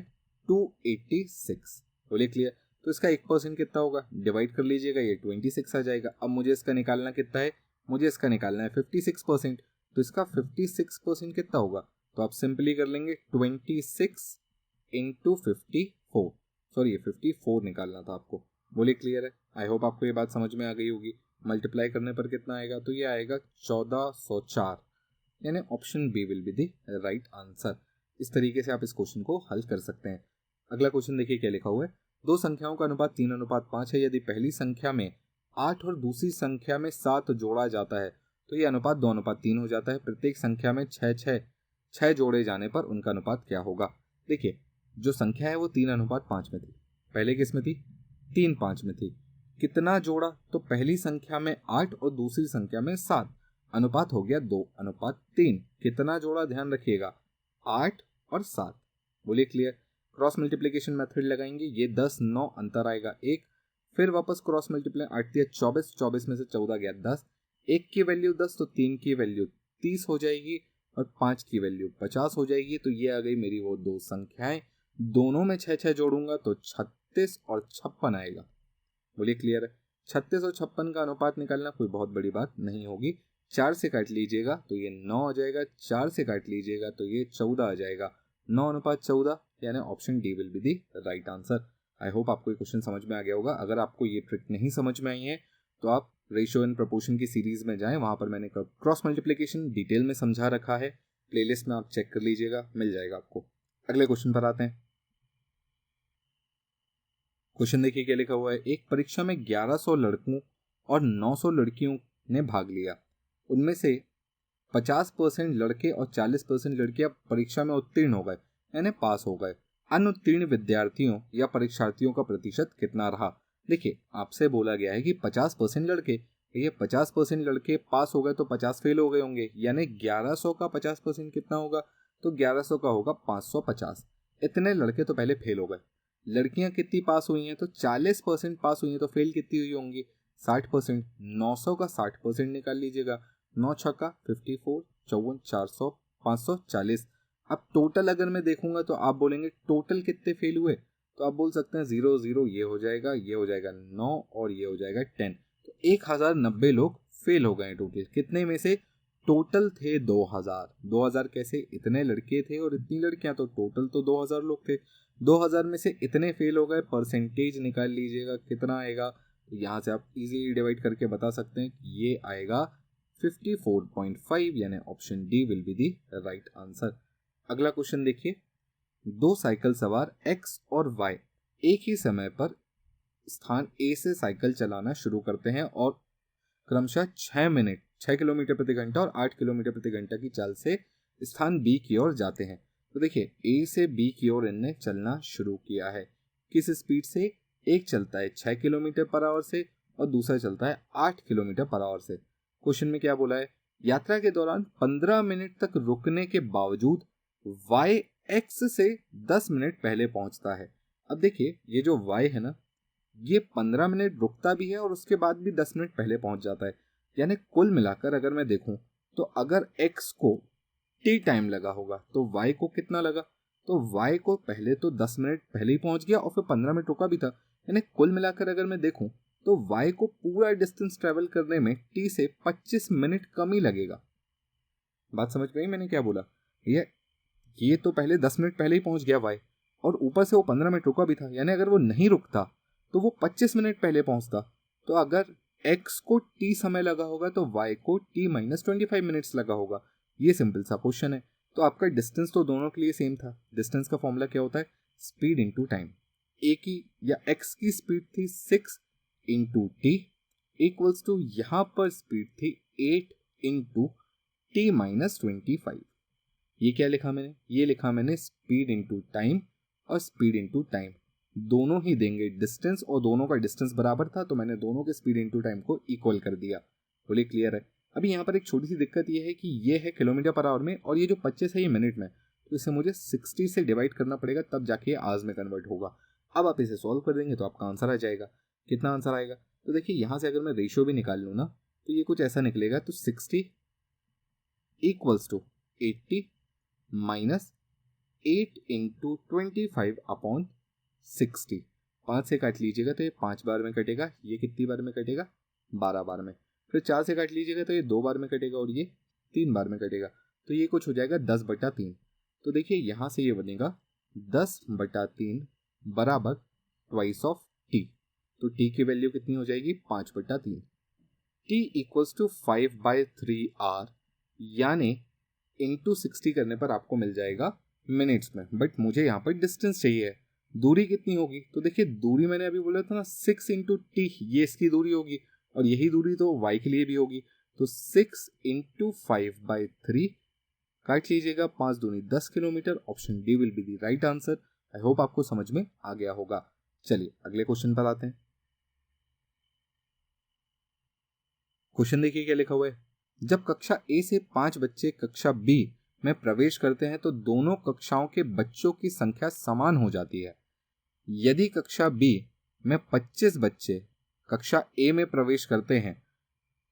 A: 286। बोलिए क्लियर। तो इसका 1% कितना होगा, डिवाइड कर लीजिएगा, ये 26 आ जाएगा। अब मुझे इसका निकालना कितना है, मुझे इसका निकालना है 56%। तो इसका 56% कितना होगा, तो आप सिंपली कर लेंगे 26 × 54। सॉरी, ये 54 निकालना था आपको। बोलिए क्लियर है। आई होप आपको ये बात समझ में आ गई होगी। मल्टीप्लाई करने पर कितना आएगा, तो ये आएगा 1404, यानी option B will be the right answer. इस तरीके से आप इस क्वेश्चन को हल कर सकते हैं। अगला क्वेश्चन देखिए क्या लिखा हुआ है। दो संख्याओं का अनुपात 3:5 है। यदि पहली संख्या में 8 और दूसरी संख्या में 7 जोड़ा जाता है तो ये अनुपात 2:3 हो जाता है। प्रत्येक संख्या में 6 जोड़े जाने पर उनका अनुपात क्या होगा। देखिए जो संख्या है वो 3:5 में थी, पहले किस में थी, 3:5 में थी। कितना जोड़ा, तो पहली संख्या में 8 और दूसरी संख्या में 7, अनुपात हो गया 2:3। कितना जोड़ा, ध्यान रखिएगा 8 और 7। बोलिए क्लियर। क्रॉस मल्टीप्लिकेशन मेथड लगाएंगे, ये 10 9 अंतर आएगा 1, फिर वापस क्रॉस मल्टीप्लाई 8 दिया 24, 24 में से 14 गया 10, 1 की वैल्यू 10 तो 3 की वैल्यू 30 हो जाएगी और 5 की वैल्यू 50 हो जाएगी। तो ये आ गई मेरी वो दो संख्याएं, दोनों में 6 जोड़ूंगा तो 36 और 56 आएगा। बोलिए क्लियर है। 36 और 56 का अनुपात निकालना कोई बहुत बड़ी बात नहीं होगी। 4 से काट लीजिएगा तो ये 9 आ जाएगा, 4 से काट लीजिएगा तो ये 14 आ जाएगा। 9:14 यानी option D will be the right answer. I hope आपको ये क्वेश्चन समझ में आ गया होगा। अगर आपको ये ट्रिक नहीं समझ में आई है तो आप रेशियो एंड प्रोपोर्शन की सीरीज में जाएं, वहां पर मैंने क्रॉस मल्टीप्लिकेशन डिटेल में समझा रखा है, प्लेलिस्ट में आप चेक कर लीजिएगा, मिल जाएगा आपको। अगले क्वेश्चन पर आते हैं। क्वेश्चन देखिए क्या लिखा हुआ है। एक परीक्षा में 1100 लड़कों और 900 लड़कियों ने भाग लिया। उनमें से 50% लड़के और 40% लड़कियां परीक्षा में उत्तीर्ण हो गए, यानी पास हो गए। अनुत्तीर्ण विद्यार्थियों या परीक्षार्थियों का प्रतिशत कितना रहा। देखिए आपसे बोला गया है कि 50% लड़के, ये 50% लड़के पास हो गए तो 50 फेल हो गए होंगे, यानी 1100 का 50% कितना होगा, तो 1100 का होगा 550। इतने लड़के तो पहले फेल हो गए। लड़कियां कितनी पास हुई हैं, तो 40% पास हुई हैं, तो फेल कितनी हुई होंगी, 60%। 900 का 60% निकाल लीजिएगा, 9 छक्का 54, 54 400 540। अब टोटल अगर मैं देखूंगा तो आप बोलेंगे टोटल कितने फेल हुए, तो आप बोल सकते हैं 0 0, ये हो जाएगा, ये हो जाएगा 9 और ये हो जाएगा 10। तो 1090 लोग फेल हो गए टोटल। कितने में से, टोटल थे 2000। 2000 कैसे, इतने लड़के थे और इतनी लड़कियां, तो टोटल तो 2000 लोग थे। 2000 में से इतने फेल हो गए, परसेंटेज निकाल लीजिएगा कितना आएगा। तो यहाँ से आप इजीली डिवाइड करके बता सकते हैं कि ये आएगा 54.5, यानी option D will be the right answer. अगला क्वेश्चन देखिए। दो साइकिल सवार एक्स और वाई एक ही समय पर स्थान ए से साइकिल चलाना शुरू करते हैं और क्रमशः 6 किलोमीटर प्रति घंटा और 8 किलोमीटर प्रति घंटा की चाल से स्थान बी की ओर जाते हैं। तो देखिए ए से बी की ओर इनने चलना शुरू किया है। किस स्पीड से, एक चलता है 6 किलोमीटर पर आवर से और दूसरा चलता है 8 किलोमीटर पर आवर से। क्वेश्चन में क्या बोला है, यात्रा के दौरान 15 मिनट तक रुकने के बावजूद y x से 10 मिनट पहले पहुंचता है। अब देखिए ये जो y है ना, ये 15 मिनट रुकता भी है और उसके बाद भी 10 मिनट पहले पहुंच जाता है। यानी कुल मिलाकर अगर मैं देखूं तो अगर x को t टाइम लगा होगा तो y को कितना लगा, तो y को पहले तो 10 मिनट पहले ही पहुंच गया और फिर 15 मिनट रुका भी था। यानी कुल मिलाकर अगर मैं देखूं तो y को पूरा डिस्टेंस ट्रेवल करने में t से 25 मिनट कम ही लगेगा। बात समझ में आई मैंने क्या बोला। ये तो पहले 10 मिनट पहले ही पहुंच गया y और ऊपर से वो 15 मिनट रुका भी था, यानी अगर वो नहीं रुकता तो वो 25 मिनट पहले पहुंचता। तो अगर x को t समय लगा होगा तो y को t-25 मिनट्स लगा होगा। ये सिंपल सा क्वेश्चन है। तो आपका डिस्टेंस तो दोनों के लिए सेम था। डिस्टेंस का फॉर्मूला क्या होता है, स्पीड इंटू टाइम। a की या x की स्पीड थी 6 इंटू टी इक्वल्स टू यहाँ पर स्पीड थी 8 इंटू t-25। ये क्या लिखा मैंने, ये लिखा मैंने स्पीड इंटू टाइम और स्पीड इंटू टाइम दोनों ही देंगे डिस्टेंस और दोनों का डिस्टेंस बराबर था तो मैंने दोनों के स्पीड इंटू टाइम को इक्वल कर दिया। बोलिए क्लियर है। अभी यहाँ पर एक छोटी सी दिक्कत ये है कि ये है किलोमीटर पर आवर में और ये जो 25 है ये मिनट में, तो इसे मुझे 60 से डिवाइड करना पड़ेगा तब जाके आवर्स में कन्वर्ट होगा। अब आप इसे सॉल्व कर देंगे तो आपका आंसर आ जाएगा। कितना आंसर आएगा, तो देखिए यहाँ से अगर मैं रेशियो भी निकाल लूँ ना तो ये कुछ ऐसा निकलेगा। तो 60 इक्वल्स टू 80 माइनस 8 इंटू 25/60। 5 से काट लीजिएगा तो ये 5 बार में कटेगा, ये कितनी बार में कटेगा, 12 बार में। फिर 4 से काट लीजिएगा तो ये 2 बार में कटेगा और ये 3 बार में कटेगा, तो ये कुछ हो जाएगा 10/3। तो देखिए यहाँ से ये बनेगा 10/3 बराबर ट्वाइस ऑफ टी। तो टी की वैल्यू कितनी हो जाएगी, 5/3। टी इक्वल्स टू 5/3 आर, यानी इंटू 60 करने पर आपको मिल जाएगा मिनट्स में। बट मुझे यहाँ पर डिस्टेंस चाहिए, दूरी कितनी होगी, तो देखिए दूरी मैंने अभी बोला था ना 6 इंटू टी, ये इसकी दूरी होगी और यही दूरी तो y के लिए भी होगी। तो 6 इंटू 5/3 काट लीजिएगा, 5 दूनी 10 kilometre. Option D will be the right answer. I hope आपको समझ में आ गया होगा। चलिए अगले क्वेश्चन पर आते हैं। क्वेश्चन देखिए क्या लिखा हुआ है। जब कक्षा ए से 5 बच्चे कक्षा बी में प्रवेश करते हैं तो दोनों कक्षाओं के बच्चों की संख्या समान हो जाती है। यदि कक्षा बी में 25 बच्चे कक्षा ए में प्रवेश करते हैं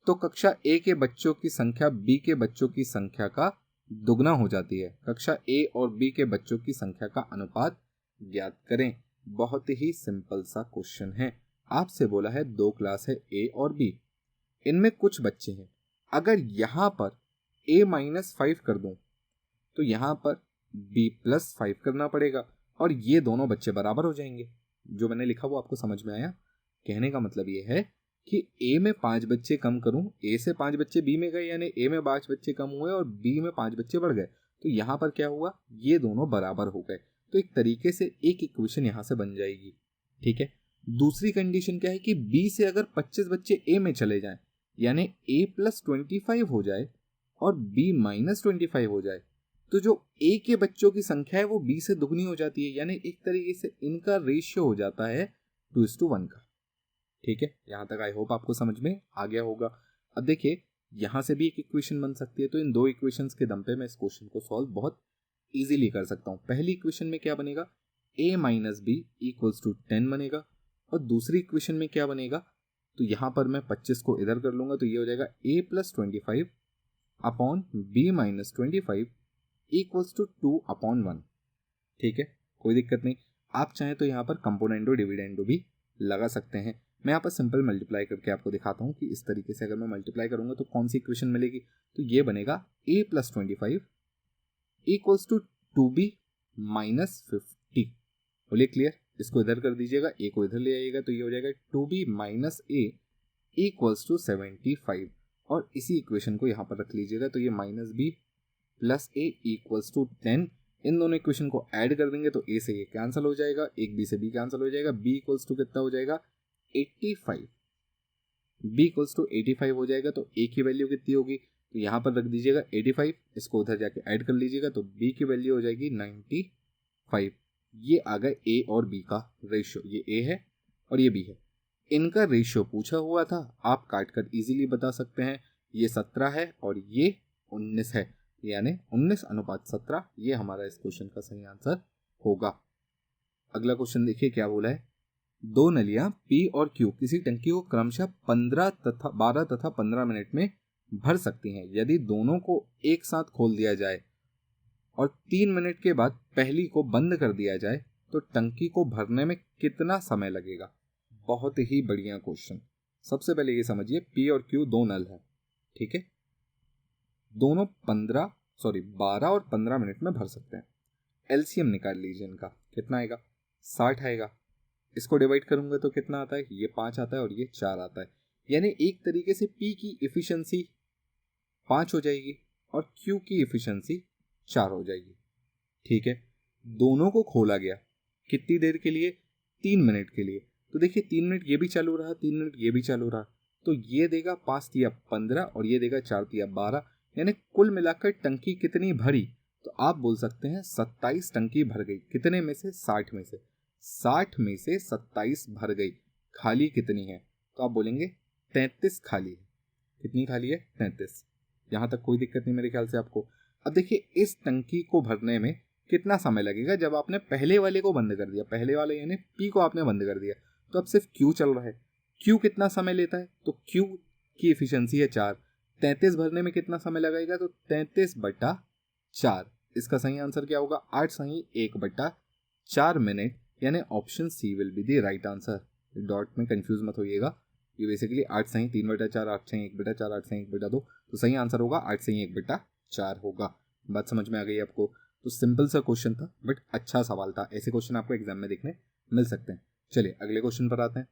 A: तो कक्षा ए के बच्चों की संख्या बी के बच्चों की संख्या का दुगना हो जाती है। कक्षा ए और बी के बच्चों की संख्या का अनुपात ज्ञात करें। बहुत ही सिंपल सा क्वेश्चन है। आपसे बोला है 2 क्लास है ए और बी, इनमें कुछ बच्चे हैं। अगर यहां पर a-5 कर दूं तो यहां पर b+5 करना पड़ेगा और ये दोनों बच्चे बराबर हो जाएंगे। जो मैंने लिखा वो आपको समझ में आया? कहने का मतलब ये है कि a में 5 बच्चे कम करूं, a से 5 बच्चे b में गए, यानी a में 5 बच्चे कम हुए और b में 5 बच्चे बढ़ गए, तो यहां पर क्या हुआ, ये दोनों बराबर हो गए। तो एक तरीके से एक इक्वेशन यहां से बन जाएगी। ठीक है। दूसरी कंडीशन क्या है कि b से अगर 25 बच्चे a में चले जाएं, यानी a+25 हो जाए और b-25 हो जाए, तो जो a के बच्चों की संख्या है वो b से दुगनी हो जाती है, यानी एक तरीके से इनका रेशियो हो जाता है 2:1 का। ठीक है, यहां तक आई होप आपको समझ में आ गया होगा। अब देखिए यहां से भी एक इक्वेशन बन सकती है, तो इन 2 इक्वेशंस के दम पे मैं इस क्वेश्चन को सॉल्व बहुत इजीली कर सकता हूं। पहली इक्वेशन में क्या बनेगा, a-b = 10 बनेगा, और दूसरी इक्वेशन में क्या बनेगा, तो यहां पर मैं 25 को इधर कर लूंगा, तो ये हो जाएगा a+25 अपॉन b-25 = 2/1। ठीक है, कोई दिक्कत नहीं। आप चाहें तो यहाँ पर कंपोनेंडो डिविडेंडो भी लगा सकते हैं। मैं यहाँ पर सिंपल मल्टीप्लाई करके आपको दिखाता हूँ कि इस तरीके से अगर मैं मल्टीप्लाई करूंगा तो कौन सी इक्वेशन मिलेगी। तो ये बनेगा a+25 = 2b-50। बोलिए क्लियर? इसको इधर कर दीजिएगा, a को इधर ले आइएगा, तो ये हो जाएगा 2b - a = 75, और इसी इक्वेशन को यहाँ पर रख लीजिएगा, तो ये -b + a = 10। इन दोनों इक्वेशन को ऐड कर देंगे तो a से ये कैंसिल हो जाएगा, एक b से b कैंसिल हो जाएगा, b = कितना हो जाएगा 85, b = 85 हो जाएगा। तो a की वैल्यू कितनी होगी, तो यहाँ पर रख दीजिएगा 85, इसको उधर जाके ऐड कर लीजिएगा, तो b की वैल्यू हो जाएगी 95। ये आ गया a और b का रेशियो। ये a है और ये b है, इनका रेशियो पूछा हुआ था। आप काट कर इजीली बता सकते हैं, ये 17 है और ये 19 है, यानी 19:17। ये हमारा इस क्वेश्चन का सही आंसर होगा। अगला क्वेश्चन देखिए क्या बोला है। 2 नलियां P और Q किसी टंकी को क्रमशः 12 तथा 15 मिनट में भर सकती हैं। यदि दोनों को एक साथ खोल दिया जाए और 3 मिनट के बाद पहली को बंद कर दिया जाए तो टंकी को भरने में कितना समय लगेगा। बहुत ही बढ़िया क्वेश्चन। सबसे पहले ये समझिए, P और Q 2 नल है, ठीक है, दोनों 12 और 15 मिनट में भर सकते हैं। एलसीएम निकाल लीजिए इनका, कितना आएगा, 60 आएगा। इसको डिवाइड करूंगा तो कितना आता है, ये 5 आता है और ये 4 आता है, यानी एक तरीके से P की इफिशिएंसी 5 हो जाएगी और Q की इफिशिएंसी 4 हो जाएगी। ठीक है, दोनों को खोला गया कितनी देर के लिए, 3 मिनट के लिए। तो देखिए 3 मिनट ये भी चालू रहा, 3 मिनट ये भी चालू रहा, तो ये देगा 5 तिया 15 और ये देगा 4 तिया 12, यानी कुल मिलाकर टंकी कितनी भरी, तो आप बोल सकते हैं 27 टंकी भर गई। कितने में से, 60 में से। 60 में से 27 भर गई। खाली कितनी है, तो आप बोलेंगे 33 खाली है। कितनी खाली है, 33। यहां तक कोई दिक्कत नहीं मेरे ख्याल से आपको। अब देखिए इस टंकी को भरने में कितना समय लगेगा। जब आपने पहले वाले को बंद कर दिया, पहले वाले यानी P को आपने बंद कर दिया, तो अब सिर्फ Q चल रहा है। Q कितना समय लेता है, तो Q की एफिशिएंसी है 4। 33 भरने में कितना समय लगेगा, तो 33/4। इसका सही आंसर क्या होगा, 8 सही 1/4 मिनट, यानी option C will be the right answer. Dot में कंफ्यूज मत होइएगा, ये बेसिकली 8 सही 3/4, 8 सही 1/4, 8 सही 1/2, तो सही आंसर होगा 8 सही 1/4 होगा। बात समझ में आ गई आपको। तो सिंपल सा क्वेश्चन था बट अच्छा सवाल था। ऐसे क्वेश्चन आपको एग्जाम में देखने मिल सकते हैं। चलिए अगले क्वेश्चन पर आते हैं।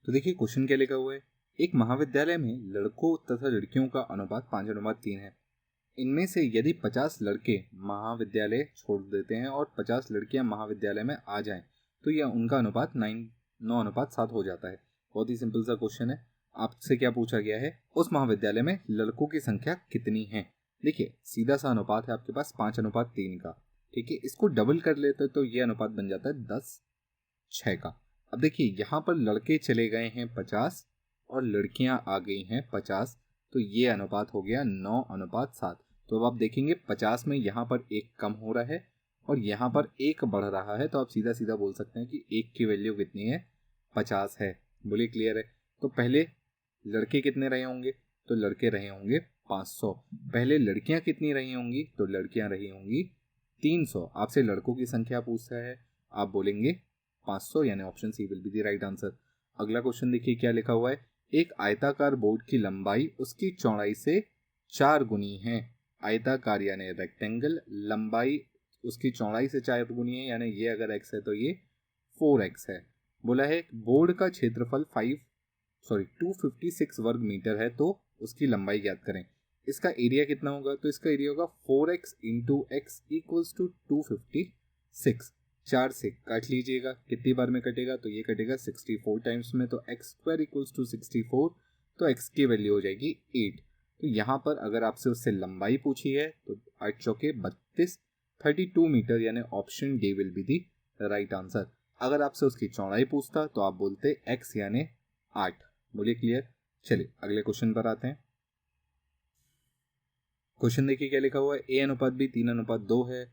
A: तो देखिए क्वेश्चन क्या लिखा हुआ है। एक महाविद्यालय में लड़कों तथा लड़कियों का अनुपात 5:3 है। इनमें से यदि 50 लड़के महाविद्यालय छोड़ देते हैं और 50 लड़कियां महाविद्यालय में आ जाएं, तो यह उनका अनुपात 9:7 हो जाता है। बहुत ही सिंपल सा क्वेश्चन है। आपसे क्या पूछा गया है, उस महाविद्यालय में लड़कों की संख्या कितनी है। देखिए सीधा सा अनुपात है आपके पास 5:3 का, ठीक है। इसको डबल कर लेते तो ये अनुपात बन जाता है 10:6 का। अब देखिए यहाँ पर लड़के चले गए हैं 50 और लड़कियां आ गई हैं 50, तो ये अनुपात हो गया 9:7। तो अब आप देखेंगे 50 में यहाँ पर एक कम हो रहा है और यहाँ पर एक बढ़ रहा है, तो आप सीधा सीधा बोल सकते हैं कि एक की वैल्यू कितनी है, 50 है। बोलिए क्लियर है। तो पहले लड़के कितने रहे होंगे, तो लड़के रहे होंगे 500। पहले लड़कियां कितनी रही होंगी, तो लड़कियां रही होंगी 300। आपसे लड़कों की संख्या पूछता है, आप बोलेंगे 500, यानी option C will be the right answer. अगला क्वेश्चन देखिए क्या लिखा हुआ है। एक आयताकार बोर्ड की लंबाई उसकी चौड़ाई से 4 गुनी है। आयताकार यानी रेक्टेंगल, लंबाई उसकी चौड़ाई से 4 गुनी है, यानी ये अगर x है तो ये 4x है। बोला है बोर्ड का क्षेत्रफल 256 वर्ग मीटर है, तो उसकी लंबाई ज्ञात करें। इसका एरिया कितना होगा, तो इसका एरिया होगा 4x into x equals to 256। 4 से काट लीजिएगा, कितनी बार में कटेगा, तो ये कटेगा 64 टाइम्स में, तो एक्स स्क्वायर इक्वल्स टू 64, तो x की वैल्यू हो जाएगी 8। तो यहाँ पर अगर आपसे उससे लंबाई पूछी है तो 8 चौके 32, 32 मीटर, यानी option D will be the right answer. अगर आपसे उसकी चौड़ाई पूछता तो आप बोलते x यानी 8। बोलिए क्लियर। चलिए अगले क्वेश्चन पर आते हैं। क्वेश्चन देखिए क्या लिखा हुआ है। a/b 3/2 है।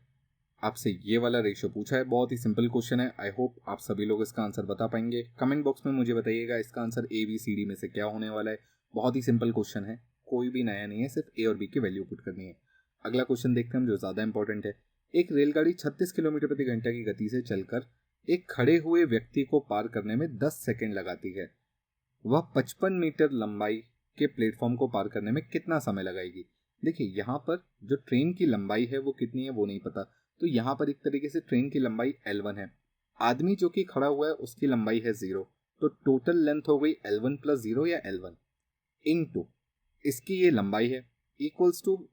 A: आपसे ये वाला रेशियो पूछा है, बहुत ही सिंपल क्वेश्चन है। आई होप आप सभी लोग इसका आंसर बता पाएंगे। कमेंट बॉक्स में मुझे बताइएगा इसका आंसर ABCD में से क्या होने वाला है। बहुत ही सिंपल क्वेश्चन है, कोई भी नया नहीं है, सिर्फ A और B की वैल्यू पुट करनी है। अगला क्वेश्चन देखते हैं हम, जो ज़्यादा इंपॉर्टेंट है। एक रेलगाड़ी 36 किलोमीटर प्रति घंटा की गति से चलकर एक खड़े हुए व्यक्ति को पार करने में 10 सेकेंड लगाती है। वह 55 मीटर लंबाई के प्लेटफॉर्म को पार करने में कितना समय लगाएगी। देखिए यहाँ पर जो ट्रेन की लंबाई है वो कितनी है वो नहीं पता, तो यहाँ पर एक तरीके से ट्रेन की लंबाई L1 है। आदमी जो कि खड़ा हुआ है उसकी लंबाई है 0, तो टोटल लेंथ हो गई L1 + 0 या L1 इनटू इसकी ये लंबाई है, इक्वल्स टू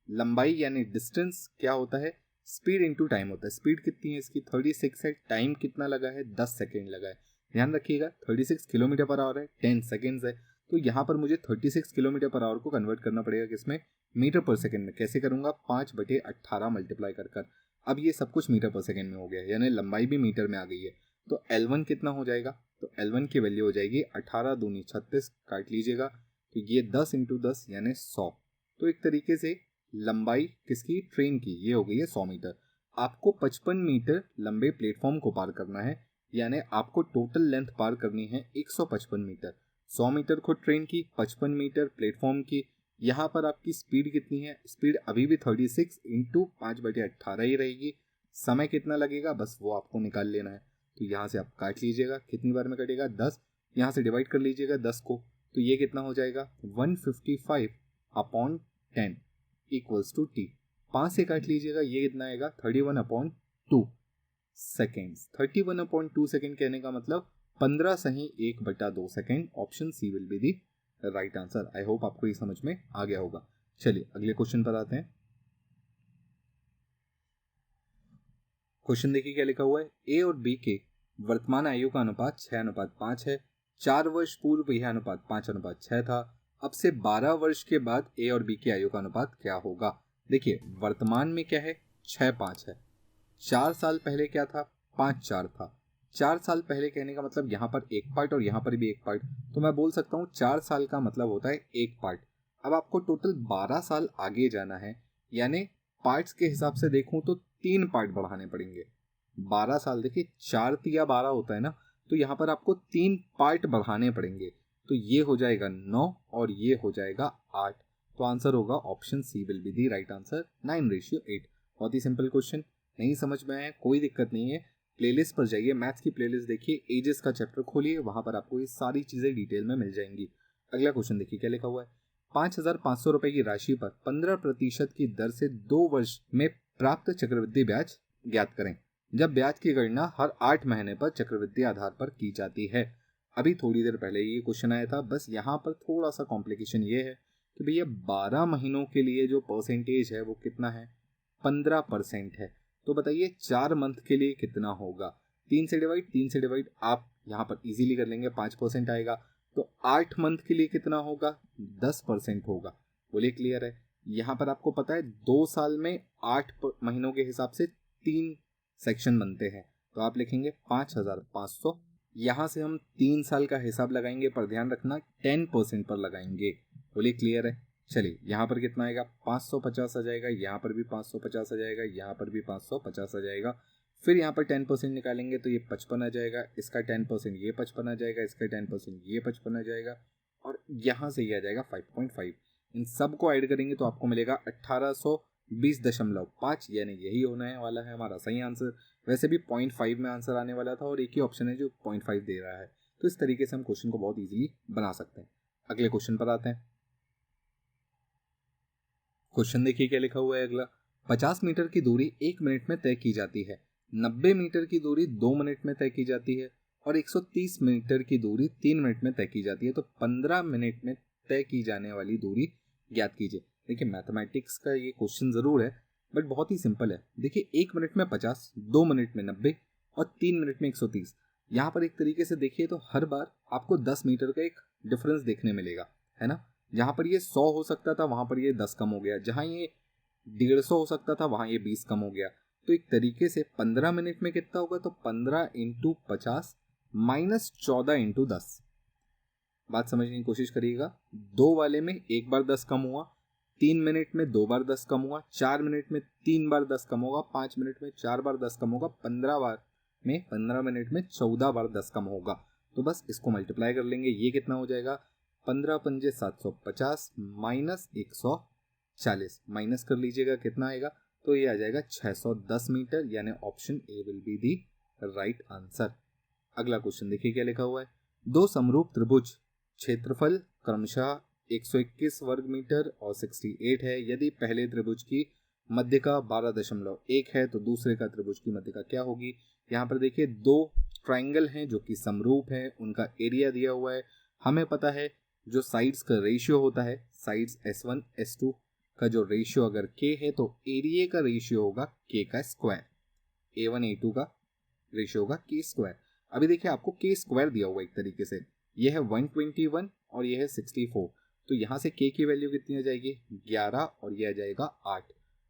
A: लंबाई यानी डिस्टेंस क्या होता है, स्पीड इंटू टाइम होता है। स्पीड कितनी है इसकी 36 है, टाइम कितना लगा है 10 सेकेंड लगा है। ध्यान रखिएगा 36 किलोमीटर पर आवर है, 10 सेकेंड्स है, तो यहाँ पर मुझे 36 किलोमीटर पर आवर को कन्वर्ट करना पड़ेगा किसमें, मीटर पर सेकेंड में। कैसे करूँगा, 5/18 मल्टीप्लाई कर। अब ये सब कुछ मीटर पर सेकेंड में हो गया, यानी लंबाई भी मीटर में आ गई है। तो L1 कितना हो जाएगा, तो L1 की वैल्यू हो जाएगी 18 दूनी 36, काट लीजिएगा, तो ये 10 × 10 यानी 100। तो एक तरीके से लंबाई किसकी, ट्रेन की, ये हो गई है 100 मीटर। आपको 55 मीटर लंबे प्लेटफॉर्म को पार करना है, यानी आपको टोटल लेंथ पार करनी है 155 मीटर। 100 मीटर खुद ट्रेन की, 55 मीटर प्लेटफॉर्म की। यहाँ पर आपकी स्पीड कितनी है, स्पीड अभी भी 36 × 5/18 ही रहेगी। समय कितना लगेगा बस वो आपको निकाल लेना है। तो यहाँ से आप काट लीजिएगा, कितनी बार में कटेगा 10, यहाँ से डिवाइड कर लीजिएगा 10 को, तो ये कितना हो जाएगा 155/10 इक्वल्स टू टी। 5 से काट लीजिएगा, ये कितना आएगा 31/2 सेकेंड्स। 31/2 सेकेंड कहने का मतलब 15 सही 1/2 second. Option C will be the right answer. I hope आपको ये समझ में आ गया होगा। चलिए अगले क्वेश्चन पर आते हैं। क्वेश्चन देखिए क्या लिखा हुआ है। ए और बी के वर्तमान आयु का अनुपात 6:5 है। 4 वर्ष पूर्व यह अनुपात 5:6 था। अब से 12 वर्ष के बाद ए और बी की आयु का अनुपात क्या होगा। देखिए वर्तमान में क्या है, 6:5 है। 4 साल पहले क्या था, 5:4 था। 4 साल पहले कहने का मतलब यहाँ पर एक पार्ट और यहाँ पर भी एक पार्ट, तो मैं बोल सकता हूँ 4 साल का मतलब होता है एक पार्ट। अब आपको टोटल 12 साल आगे जाना है, यानी पार्ट्स के हिसाब से देखूं तो 3 पार्ट बढ़ाने पड़ेंगे। 12 साल, देखिए 4 × 12 होता है ना, तो यहाँ पर आपको 3 पार्ट बढ़ाने पड़ेंगे। तो ये हो जाएगा 9 और ये हो जाएगा 8। तो आंसर होगा option C will be the right answer, 9:8। बहुत ही सिंपल क्वेश्चन, नहीं समझ में आया कोई दिक्कत नहीं है। प्लेलिस्ट पर जाइए, मैथ्स की प्लेलिस्ट देखिए, एजेस का चैप्टर खोलिए, वहां पर आपको ये सारी चीजें डिटेल में मिल जाएंगी। अगला क्वेश्चन देखिए क्या लिखा हुआ है। 5,500 रुपए की राशि पर 15% की दर से 2 वर्ष में प्राप्त चक्रवृद्धि ब्याज ज्ञात करें, जब ब्याज की गणना हर 8 महीने पर चक्रवृद्धि आधार पर की जाती है। अभी थोड़ी देर पहले ये क्वेश्चन आया था, बस यहाँ पर थोड़ा सा कॉम्प्लिकेशन ये है कि भैया 12 महीनों के लिए जो परसेंटेज है वो कितना है, 15% है। तो बताइए 4 मंथ के लिए कितना होगा। 3 से डिवाइड आप यहाँ पर इजीली कर लेंगे, 5% आएगा। तो 8 मंथ के लिए कितना होगा, 10% होगा। बोलिए क्लियर है। यहाँ पर आपको पता है 2 साल में 8 महीनों के हिसाब से 3 सेक्शन बनते हैं, तो आप लिखेंगे 5,500, यहाँ से हम 3 साल का हिसाब लगाएंगे, पर ध्यान रखना 10% पर लगाएंगे। बोलिए क्लियर है? चलिए यहाँ पर कितना आएगा, 550 आ जाएगा, यहाँ पर भी 550 आ जाएगा, यहाँ पर भी 550 आ जाएगा। फिर यहाँ पर 10% निकालेंगे तो ये 55 आ जाएगा, इसका 10% ये 55 आ जाएगा, इसका 10% ये 55 आ जाएगा, और यहाँ से ये आ जाएगा 5.5। इन सब को ऐड करेंगे तो आपको मिलेगा 1820.5, यानी यही होने वाला है हमारा सही आंसर। वैसे भी 0.5 में आंसर आने वाला था और एक ही ऑप्शन है जो 0.5 दे रहा है, तो इस तरीके से हम क्वेश्चन को बहुत इजीली बना सकते हैं। अगले क्वेश्चन पर आते हैं। क्वेश्चन देखिए क्या लिखा हुआ है अगला। 50 मीटर की दूरी 1 मिनट में तय की जाती है, 90 मीटर की दूरी 2 मिनट में तय की जाती है, और 130 मीटर की दूरी 3 मिनट में तय की जाती है। तो 15 मिनट में तय की जाने वाली दूरी ज्ञात कीजिए। देखिए मैथमेटिक्स का ये क्वेश्चन ज़रूर है, बट बहुत ही सिंपल है। देखिए 1 मिनट में 50, 2 मिनट में 90 और 3 मिनट में 130। यहाँ पर एक तरीके से देखिए तो हर बार आपको 10 मीटर का एक डिफरेंस देखने मिलेगा, है ना। जहाँ पर ये 100 हो सकता था वहाँ पर ये 10 कम हो गया, जहाँ ये 150 हो सकता था वहाँ ये 20 कम हो गया। तो एक तरीके से 15 मिनट में कितना होगा, तो 15 इंटू 50 माइनस 14 इंटू 10। बात समझने की कोशिश करिएगा। 2 वाले में एक बार 10 कम हुआ, 3 मिनट में 2 बार 10 कम हुआ, 4 मिनट में 3 बार 10 कम होगा, 5 मिनट में 4 बार 10 कम होगा, 15 मिनट में 14 बार 10 कम होगा। तो बस इसको मल्टीप्लाई कर लेंगे, ये कितना हो जाएगा, 15 पंजे 750 माइनस 140, माइनस कर लीजिएगा कितना आएगा, तो ये आ जाएगा 610 मीटर, यानी option A will be the right answer. अगला क्वेश्चन देखिए क्या लिखा हुआ है। 2 समरूप त्रिभुज क्षेत्रफल क्रमशः 121 वर्ग मीटर और 68 है। यदि पहले त्रिभुज की मध्य का 12.1 है तो दूसरे का त्रिभुज की मध्य का क्या होगी। यहाँ पर देखिए 2 ट्राइंगल हैं जो कि समरूप हैं, उनका एरिया दिया हुआ है। हमें पता है जो साइड्स का रेशियो होता है, साइड्स S1 S2 का जो रेशियो अगर k है तो एरिया का रेशियो होगा k का स्क्वायर, A1 A2 का रेशियो होगा k स्क्वायर। अभी देखिए आपको k स्क्वायर दिया हुआ एक तरीके से, यह है 121 और यह है 64। तो यहाँ से k की वैल्यू कितनी आ जाएगी, 11, और यह आ जाएगा 8।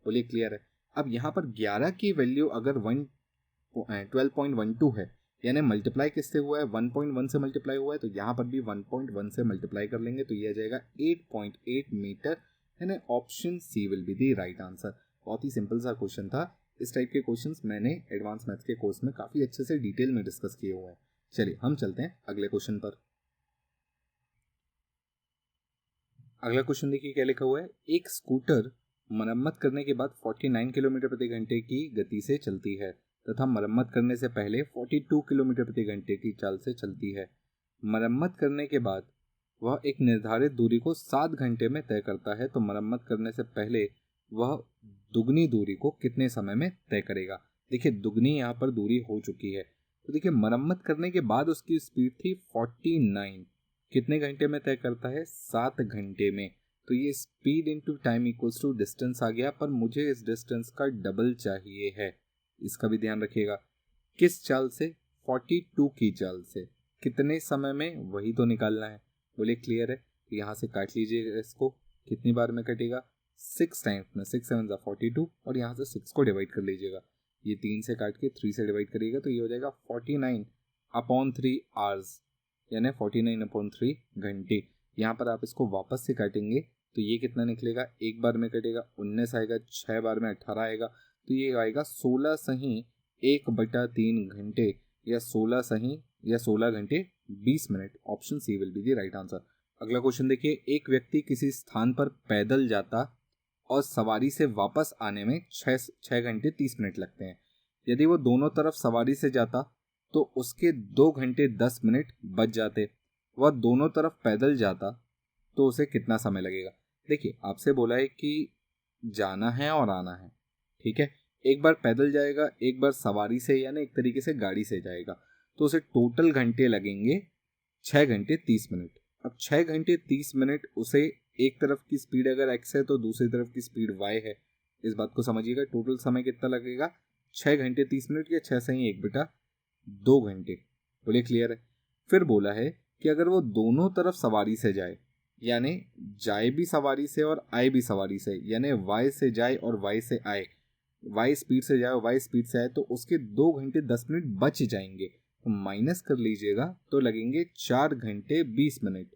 A: बोलिए क्लियर है? अब यहाँ पर 11 की वैल्यू अगर 12.12 है, यानी मल्टीप्लाई किससे हुआ है, 1.1 से मल्टीप्लाई हुआ है, तो यहाँ पर भी 1.1 से मल्टीप्लाई कर लेंगे तो ये आ जाएगा 8.8 मीटर, यानी option C will be the right answer. बहुत ही सिंपल सा क्वेश्चन था। इस टाइप के क्वेश्चंस मैंने एडवांस मैथ्स के कोर्स में काफ़ी अच्छे से डिटेल में डिस्कस किए हुए हैं। चलिए हम चलते हैं अगले क्वेश्चन पर। अगला क्वेश्चन देखिए क्या लिखा हुआ है। एक स्कूटर मरम्मत करने के बाद 49 किलोमीटर प्रति घंटे की गति से चलती है तथा मरम्मत करने से पहले 42 किलोमीटर प्रति घंटे की चाल से चलती है। मरम्मत करने के बाद वह एक निर्धारित दूरी को 7 घंटे में तय करता है, तो मरम्मत करने से पहले वह दुगनी दूरी को कितने समय में तय करेगा। देखिए दुगनी यहाँ पर दूरी हो चुकी है, तो देखिए मरम्मत करने के बाद उसकी स्पीड थी 49, कितने घंटे में तय करता है, 7 घंटे में। तो ये speed into time equals to distance आ गया, पर मुझे इस डिस्टेंस का डबल चाहिए है, इसका भी ध्यान रखिएगा। किस चाल से, 42 की चाल से, कितने समय में, वही तो निकालना है। बोलिए क्लियर है? तो यहाँ से काट लीजिएगा इसको, कितनी बार में कटेगा, 6 टाइम्स में, 6 7 42, और यहाँ से 6 को डिवाइड कर लीजिएगा। ये 3 से काट के 3 से डिवाइड करिएगा तो ये हो जाएगा 49/3 आवर्स, यानी 49/3 घंटे। यहाँ पर आप इसको वापस से काटेंगे तो ये कितना निकलेगा, एक बार में कटेगा 19 आएगा, 6 बार में 18 आएगा, तो ये आएगा 16 सही 1/3 घंटे, या 16 सही या 16 घंटे 20 मिनट। Option C will be the right answer. अगला क्वेश्चन देखिए। एक व्यक्ति किसी स्थान पर पैदल जाता और सवारी से वापस आने में 6 घंटे 30 मिनट लगते हैं। यदि वो दोनों तरफ सवारी से जाता तो उसके 2 घंटे 10 मिनट बच जाते। वह दोनों तरफ पैदल जाता तो उसे कितना समय लगेगा। देखिए आपसे बोला है कि जाना है और आना है, ठीक है। एक बार पैदल जाएगा, एक बार सवारी से, यानी एक तरीके से गाड़ी से जाएगा, तो उसे टोटल घंटे लगेंगे 6 घंटे 30 मिनट। अब 6 घंटे 30 मिनट उसे एक तरफ की स्पीड अगर x है तो दूसरी तरफ की स्पीड y है, इस बात को समझिएगा। टोटल समय कितना लगेगा, 6 घंटे 30 मिनट, या 6 सही 1/2 घंटे। बोलिए क्लियर है? फिर बोला है कि अगर वो दोनों तरफ सवारी से जाए, यानी जाए भी सवारी से और आए भी सवारी से, यानी y से जाए और y से आए, y स्पीड से जाए और y स्पीड से आए, तो उसके 2 घंटे 10 मिनट बच जाएंगे। तो माइनस कर लीजिएगा तो लगेंगे 4 घंटे 20 मिनट।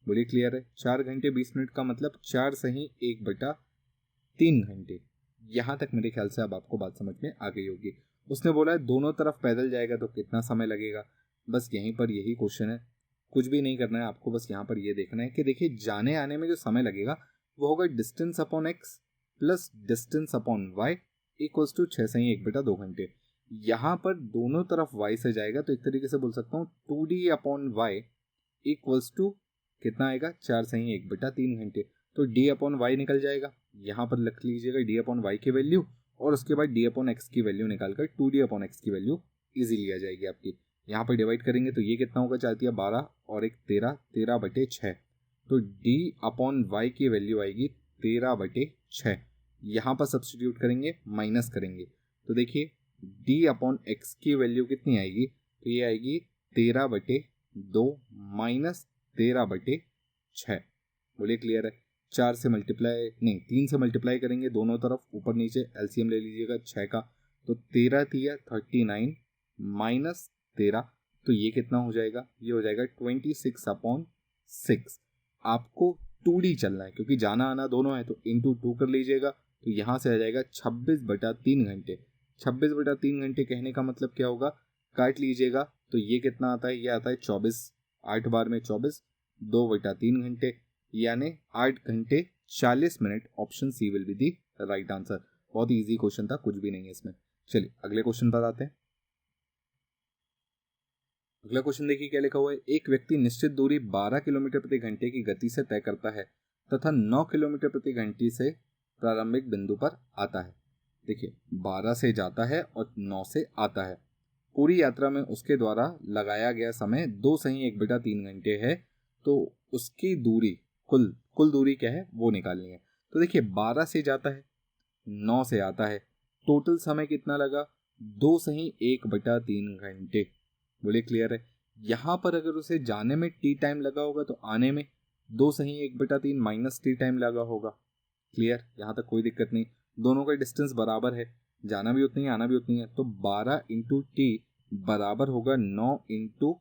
A: बोलिए क्लियर है? 4 घंटे 20 मिनट का मतलब 4 सही 1/3 घंटे। यहाँ तक मेरे ख्याल से अब आपको बात समझ में आ गई होगी। उसने बोला है दोनों तरफ पैदल जाएगा तो कितना समय लगेगा। बस यहीं पर यही क्वेश्चन है, कुछ भी नहीं करना है आपको, बस यहाँ पर ये देखना है कि देखिए जाने आने में जो समय लगेगा वो होगा distance upon X plus distance upon Y equals to 6 सही 1/2 घंटे। यहाँ पर दोनों तरफ y से जाएगा तो एक तरीके से बोल सकता हूँ 2d upon Y equals to कितना आएगा 4 सही 1/3 घंटे। तो d अपॉन वाई निकल जाएगा, यहाँ पर लिख लीजिएगा d अपॉन वाई की वैल्यू और उसके बाद d अपॉन एक्स की वैल्यू निकालकर 2d अपॉन एक्स की वैल्यू इजीली आ जाएगी आपकी। यहाँ पर डिवाइड करेंगे तो ये कितना होगा, 4 × 12 और 1 13, 13/6। तो d अपॉन वाई की वैल्यू आएगी 13/6। यहाँ पर सब्स्टिट्यूट करेंगे, माइनस करेंगे तो देखिए d अपॉन एक्स की वैल्यू कितनी आएगी, तो ये आएगी 13/2 माइनस 13/6। बोलिए क्लियर है? 4 से मल्टीप्लाई नहीं 3 से मल्टीप्लाई करेंगे दोनों तरफ, ऊपर नीचे एलसीएम ले लीजिएगा 6 का, तो 13 × 39 माइनस 13, तो ये कितना हो जाएगा, ये हो जाएगा 26/6। आपको 2D चलना है क्योंकि जाना आना दोनों है, तो इंटू 2 कर लीजिएगा तो यहाँ से आ जाएगा 26/3 घंटे। 26/3 घंटे कहने का मतलब क्या होगा, काट लीजिएगा तो ये कितना आता है, ये आता है 24, 8 बार में 24, 2/3 घंटे यानी 8 घंटे 40 मिनट। Option C will be the right answer. बहुत इजी क्वेश्चन था, कुछ भी नहीं है इसमें। चलिए अगले क्वेश्चन पर आते हैं। अगला क्वेश्चन देखिए क्या लिखा हुआ है। एक व्यक्ति निश्चित दूरी 12 किलोमीटर प्रति घंटे की गति से तय करता है तथा 9 किलोमीटर प्रति घंटे से प्रारंभिक बिंदु पर आता है। देखिए 12 से जाता है और 9 से आता है। पूरी यात्रा में उसके द्वारा लगाया गया समय 2 सही 1/3 घंटे है। तो उसकी दूरी कुल दूरी क्या है वो निकालनी है। तो देखिए 12 से जाता है, 9 से आता है, टोटल समय कितना लगा, 2 सही 1/3 घंटे। बोलिए क्लियर है? यहाँ पर अगर उसे जाने में टी टाइम लगा होगा तो आने में 2 सही 1/3 माइनस टी टाइम लगा होगा। क्लियर? यहाँ तक कोई दिक्कत नहीं, दोनों का डिस्टेंस बराबर है, जाना भी उतनी है आना भी उतनी है। तो 12 × टी बराबर होगा 9 ×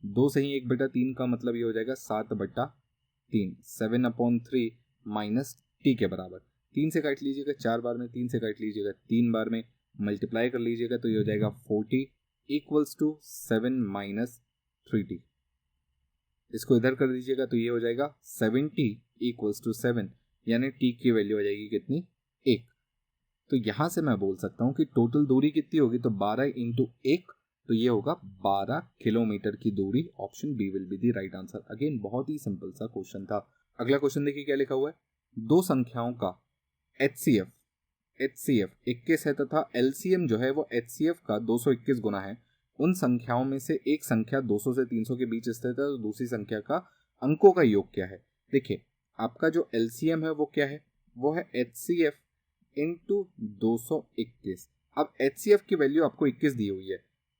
A: 2 सही 1/3 का मतलब ये हो जाएगा 7/3, 7/3 माइनस टी के बराबर। 3 से काट लीजिएगा 4 बार में, 3 से काट लीजिएगा 3 बार में, मल्टीप्लाई कर लीजिएगा तो ये हो जाएगा 40 इक्वल्स टू 7 माइनस 3t। इसको इधर कर दीजिएगा तो ये हो जाएगा 70 इक्वल्स टू 7, यानी t की वैल्यू आ जाएगी कितनी, 1। तो यहां से मैं बोल सकता हूं कि टोटल दूरी कितनी होगी, तो 12 × 1 तो ये होगा 12 किलोमीटर की दूरी। Option B will be the right answer. Again बहुत ही सिंपल सा क्वेश्चन था। अगला क्वेश्चन देखिए क्या लिखा हुआ है। दो संख्याओं का HCF 21 है तथा LCM जो है वो HCF का 221 गुना है। उन संख्याओं में से एक संख्या 200 से 300 के बीच स्थित है तो दूसरी संख्या का अंकों का योग क्या है। देखिए आपका जो LCM है वो क्या है, वो है HCF × 221। अब HCF की वैल्यू आपको 21 दी हुई है,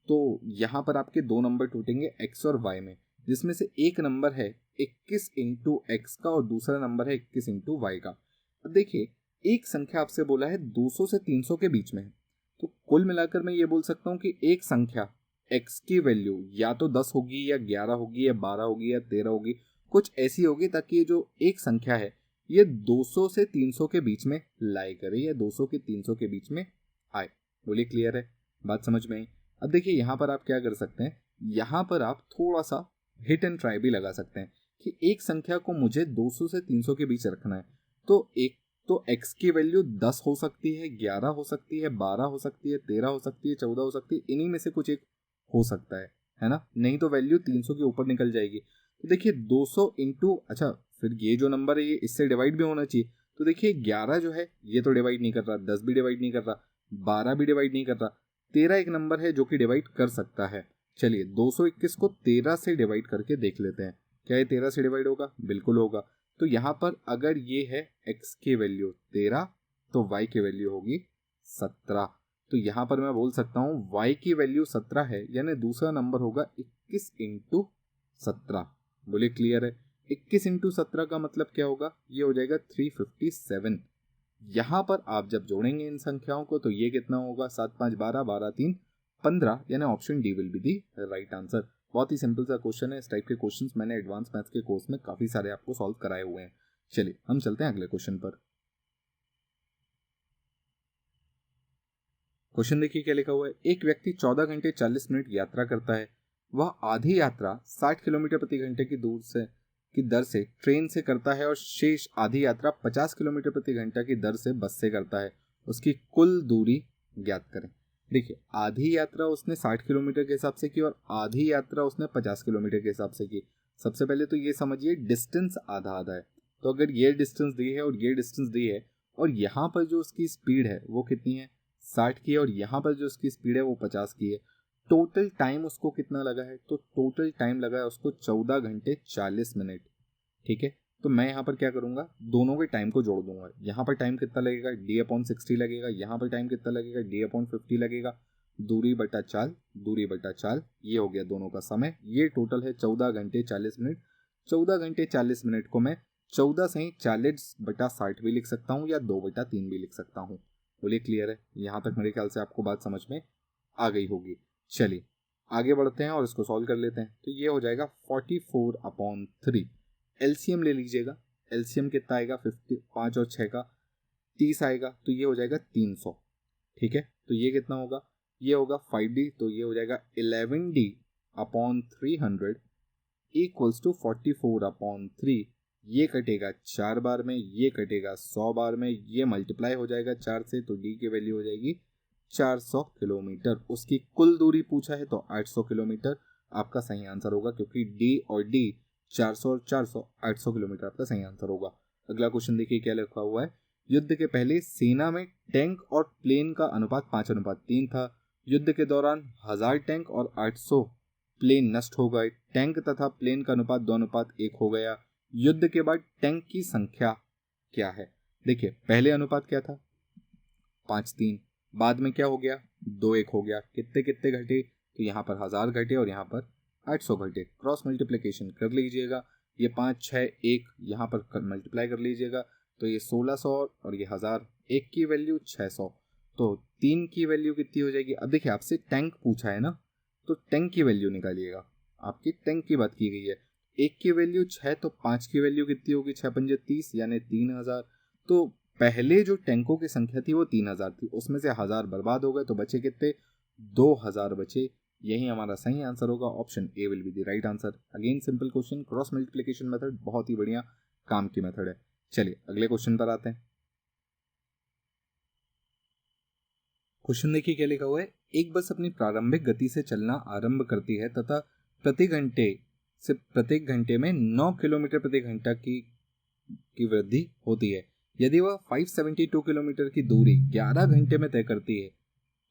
A: तो यहाँ पर आपके दो नंबर टूटेंगे x और y में, जिसमें से एक नंबर है 21 × x का और दूसरा नंबर है 21 × y का। अब देखिए एक संख्या आपसे बोला है 200 से 300 के बीच में है, तो कुल मिलाकर मैं ये बोल सकता हूँ कि एक संख्या x की वैल्यू या तो 10 होगी या 11 होगी या 12 होगी या 13 होगी, कुछ ऐसी होगी ताकि ये जो एक संख्या है ये 200 से 300 के बीच में लाई करे या 200 के 300 के बीच में आए। बोलिए क्लियर है, बात समझ में आई? अब देखिए यहाँ पर आप क्या कर सकते हैं, यहाँ पर आप थोड़ा सा हिट एंड ट्राई भी लगा सकते हैं कि एक संख्या को मुझे 200 से 300 के बीच रखना है। तो x की वैल्यू 10 हो सकती है, 11 हो सकती है, 12 हो सकती है, 13 हो सकती है, 14 हो सकती है, इन्हीं में से कुछ एक हो सकता है ना? नहीं तो वैल्यू 300 के ऊपर निकल जाएगी। तो देखिए 200 × अच्छा फिर ये जो नंबर है ये इससे डिवाइड भी होना चाहिए। तो देखिए 11 जो है ये तो डिवाइड नहीं कर रहा, 10 भी डिवाइड नहीं कर रहा, 12 भी डिवाइड नहीं कर रहा, 13 एक नंबर है जो कि डिवाइड कर सकता है। चलिए 221 को 13 से डिवाइड करके देख लेते हैं, क्या ये 13 से डिवाइड होगा? बिल्कुल होगा। तो यहाँ पर अगर ये है x की वैल्यू 13 तो y की वैल्यू होगी 17। तो यहाँ पर मैं बोल सकता हूँ y की वैल्यू 17 है, यानी दूसरा नंबर होगा 21 × 17। बोलिए क्लियर है? 21 × 17 का मतलब क्या होगा, ये हो जाएगा 357। यहाँ पर आप जब जोड़ेंगे इन संख्याओं को तो ये कितना होगा, 7 5 12, 12 3 15, यानी option D will be the right answer. बहुत ही सिंपल सा क्वेश्चन है। इस टाइप के क्वेश्चंस मैंने एडवांस मैथ्स के कोर्स में काफी सारे आपको सॉल्व कराए हुए हैं। चलिए हम चलते हैं अगले क्वेश्चन पर। क्वेश्चन देखिए क्या लिखा हुआ है। एक व्यक्ति 14 घंटे 40 मिनट यात्रा करता है। वह आधी यात्रा 60 किलोमीटर प्रति घंटे की दर से ट्रेन से करता है और शेष आधी यात्रा 50 किलोमीटर प्रति घंटा की दर से बस से करता है। उसकी कुल दूरी ज्ञात करें। देखिए, आधी यात्रा उसने 60 किलोमीटर के हिसाब से की और आधी यात्रा उसने 50 किलोमीटर के हिसाब से की। सबसे पहले तो ये समझिए डिस्टेंस आधा आधा है। तो अगर ये डिस्टेंस दी है और ये डिस्टेंस दी है और यहाँ पर जो उसकी स्पीड है वो कितनी है, 60 की है, और यहाँ पर जो उसकी स्पीड है वो 50 की है। टोटल टाइम उसको कितना लगा है, तो टोटल टाइम लगा है उसको 14 घंटे 40 मिनट। ठीक है, तो मैं यहाँ पर क्या करूँगा, दोनों के टाइम को जोड़ दूंगा। यहाँ पर टाइम कितना लगेगा, d/60 लगेगा। यहाँ पर टाइम कितना लगेगा, d/50 लगेगा। दूरी बटा चाल, दूरी बटा चाल, ये हो गया दोनों का समय। ये टोटल है 14 घंटे 40 मिनट। 14 घंटे 40 मिनट को मैं 14 से 40/60 भी लिख सकता हूँ या 2/3 भी लिख सकता हूँ। बोलिए क्लियर है? यहाँ तक मेरे ख्याल से आपको बात समझ में आ गई होगी। चलिए आगे बढ़ते हैं और इसको सॉल्व कर लेते हैं। तो ये हो जाएगा 44/3। एलसीएम ले लीजिएगा। एलसीएम कितना आएगा, 5 और 6 का 30 आएगा, तो ये हो जाएगा 300। ठीक है, तो ये कितना होगा, ये होगा 5D, तो ये हो जाएगा 11D/300 इक्वल्स टू 44/3। ये कटेगा 4 बार में, ये कटेगा 100 बार में, ये मल्टीप्लाई हो जाएगा 4 से, तो डी की वैल्यू हो जाएगी 400 किलोमीटर। उसकी कुल दूरी पूछा है तो 800 किलोमीटर आपका सही आंसर होगा, क्योंकि डी और डी 400 और 400 800 किलोमीटर आपका सही आंसर होगा। अगला क्वेश्चन देखिए क्या लिखा हुआ है। युद्ध के पहले सेना में टैंक और प्लेन का अनुपात 5:3 था। युद्ध के दौरान 1000 टैंक और 800 प्लेन नष्ट हो गए। टैंक तथा प्लेन का अनुपात 2:1 हो गया। युद्ध के बाद टैंक की संख्या क्या है। देखिए, पहले अनुपात क्या था, 5:3। बाद में क्या हो गया, 2:1 हो गया। कितने कितने घटे, तो यहाँ पर 1000 घटे और यहाँ पर 800 घटे। क्रॉस मल्टीप्लिकेशन कर लीजिएगा। ये 5 6 1 यहाँ पर मल्टीप्लाई कर लीजिएगा, तो ये 1600 और ये 1000। एक की वैल्यू 600, तो 3 की वैल्यू कितनी हो जाएगी। अब देखिए, आपसे टैंक पूछा है ना, तो टैंक की वैल्यू निकालिएगा। आपकी टैंक की बात की गई है। एक की वैल्यू 6, तो 5 की वैल्यू कितनी होगी, 6×5 30, यानी 3000। तो पहले जो टैंकों की संख्या थी वो 3000 थी, उसमें से 1000 बर्बाद हो गए, तो बचे कितने, 2000 बचे। यही हमारा सही आंसर होगा। Option A will be the right answer. Again simple question, cross multiplication method बहुत ही बढ़िया काम की मेथड है। चलिए अगले क्वेश्चन पर आते हैं। क्वेश्चन देखिए क्या लिखा हुआ है। एक बस अपनी प्रारंभिक गति से चलना आरंभ करती है तथा प्रत्येक घंटे में 9 किलोमीटर प्रति घंटा की वृद्धि होती है। यदि वह 572 किलोमीटर की दूरी 11 घंटे में तय करती है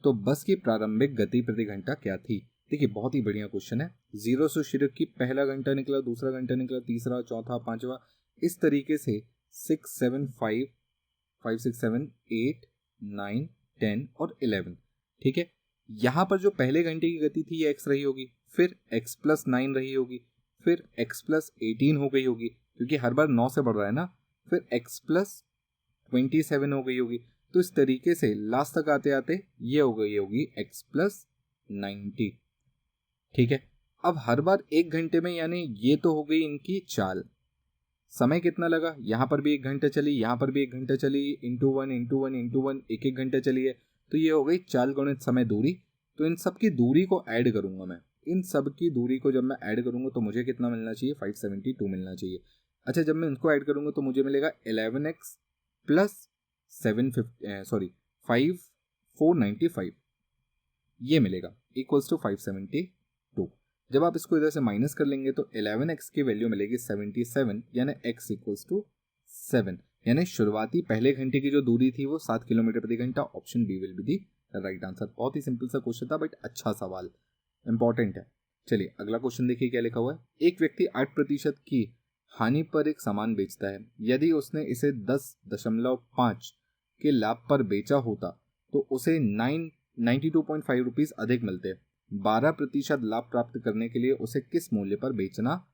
A: तो बस की प्रारंभिक गति प्रति घंटा क्या थी। देखिए, बहुत ही बढ़िया क्वेश्चन है। 0 से शुरू की, पहला घंटा निकला, दूसरा घंटा निकला, तीसरा, चौथा, पांचवा, इस तरीके से 6 7 5 5 6 7 8 9 10 और 11। ठीक है, यहाँ पर जो पहले घंटे की गति थी ये x रही होगी, फिर x+9 रही होगी, फिर x+18 हो गई होगी, क्योंकि हर बार 9 से बढ़ रहा है ना, फिर x+27 हो गई होगी। तो इस तरीके से लास्ट तक आते आते ये हो गई होगी x+90। ठीक है, अब हर बार 1 घंटे में, यानी ये तो हो गई इनकी चाल। समय कितना लगा, यहाँ पर भी 1 घंटा चली, यहाँ पर भी 1 घंटा चली, इंटू वन 1 घंटा चली है, तो ये हो गई चाल गुणित समय दूरी। तो इन सब की दूरी को ऐड करूंगा मैं। इन सब की दूरी को जब मैं ऐड करूंगा तो मुझे कितना मिलना चाहिए, 572 मिलना चाहिए। अच्छा, जब मैं इनको ऐड करूंगा तो मुझे मिलेगा 11x प्लस 5495 ये मिलेगा, इक्वल्स टू 572। जब आप इसको इधर से माइनस कर लेंगे तो 11x की वैल्यू मिलेगी 77, यानी x इक्वल्स टू 7। यानी शुरुआती पहले घंटे की जो दूरी थी वो 7 किलोमीटर प्रति घंटा। Option B will be the right answer. बहुत ही सिंपल सा क्वेश्चन था, बट अच्छा सवाल, इंपॉर्टेंट है। चलिए अगला क्वेश्चन देखिए क्या लिखा हुआ है। एक व्यक्ति 8% की हानि पर एक सामान बेचता है। यदि उसने इसे 10.5 के लाभ पर बेचा होता तो उसे 92.5 रुपीज अधिक मिलते। 12% लाभ प्राप्त करने के लिए उसे किस मूल्य पर बेचना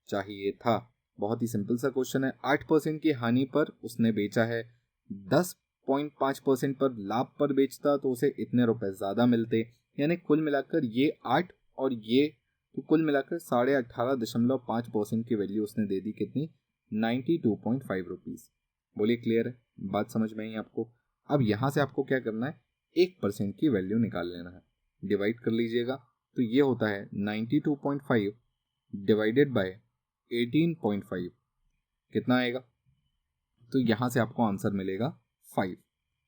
A: चाहिए था। बहुत ही सिंपल सा क्वेश्चन है। 8% की हानि पर उसने बेचा है, 10.5% पर लाभ पर बेचता तो उसे इतने रुपए ज्यादा मिलते, यानी कुल मिलाकर ये 8 और ये, तो कुल मिलाकर 18.5% की वैल्यू उसने दे दी। कितनी? 92.5 रुपीज़। बोलिए क्लियर है? बात समझ में आई आपको? अब यहाँ से आपको क्या करना है, 1% की वैल्यू निकाल लेना है। डिवाइड कर लीजिएगा, तो ये होता है 92.5 डिवाइडेड बाय 18.5, कितना आएगा? तो यहाँ से आपको आंसर मिलेगा 5।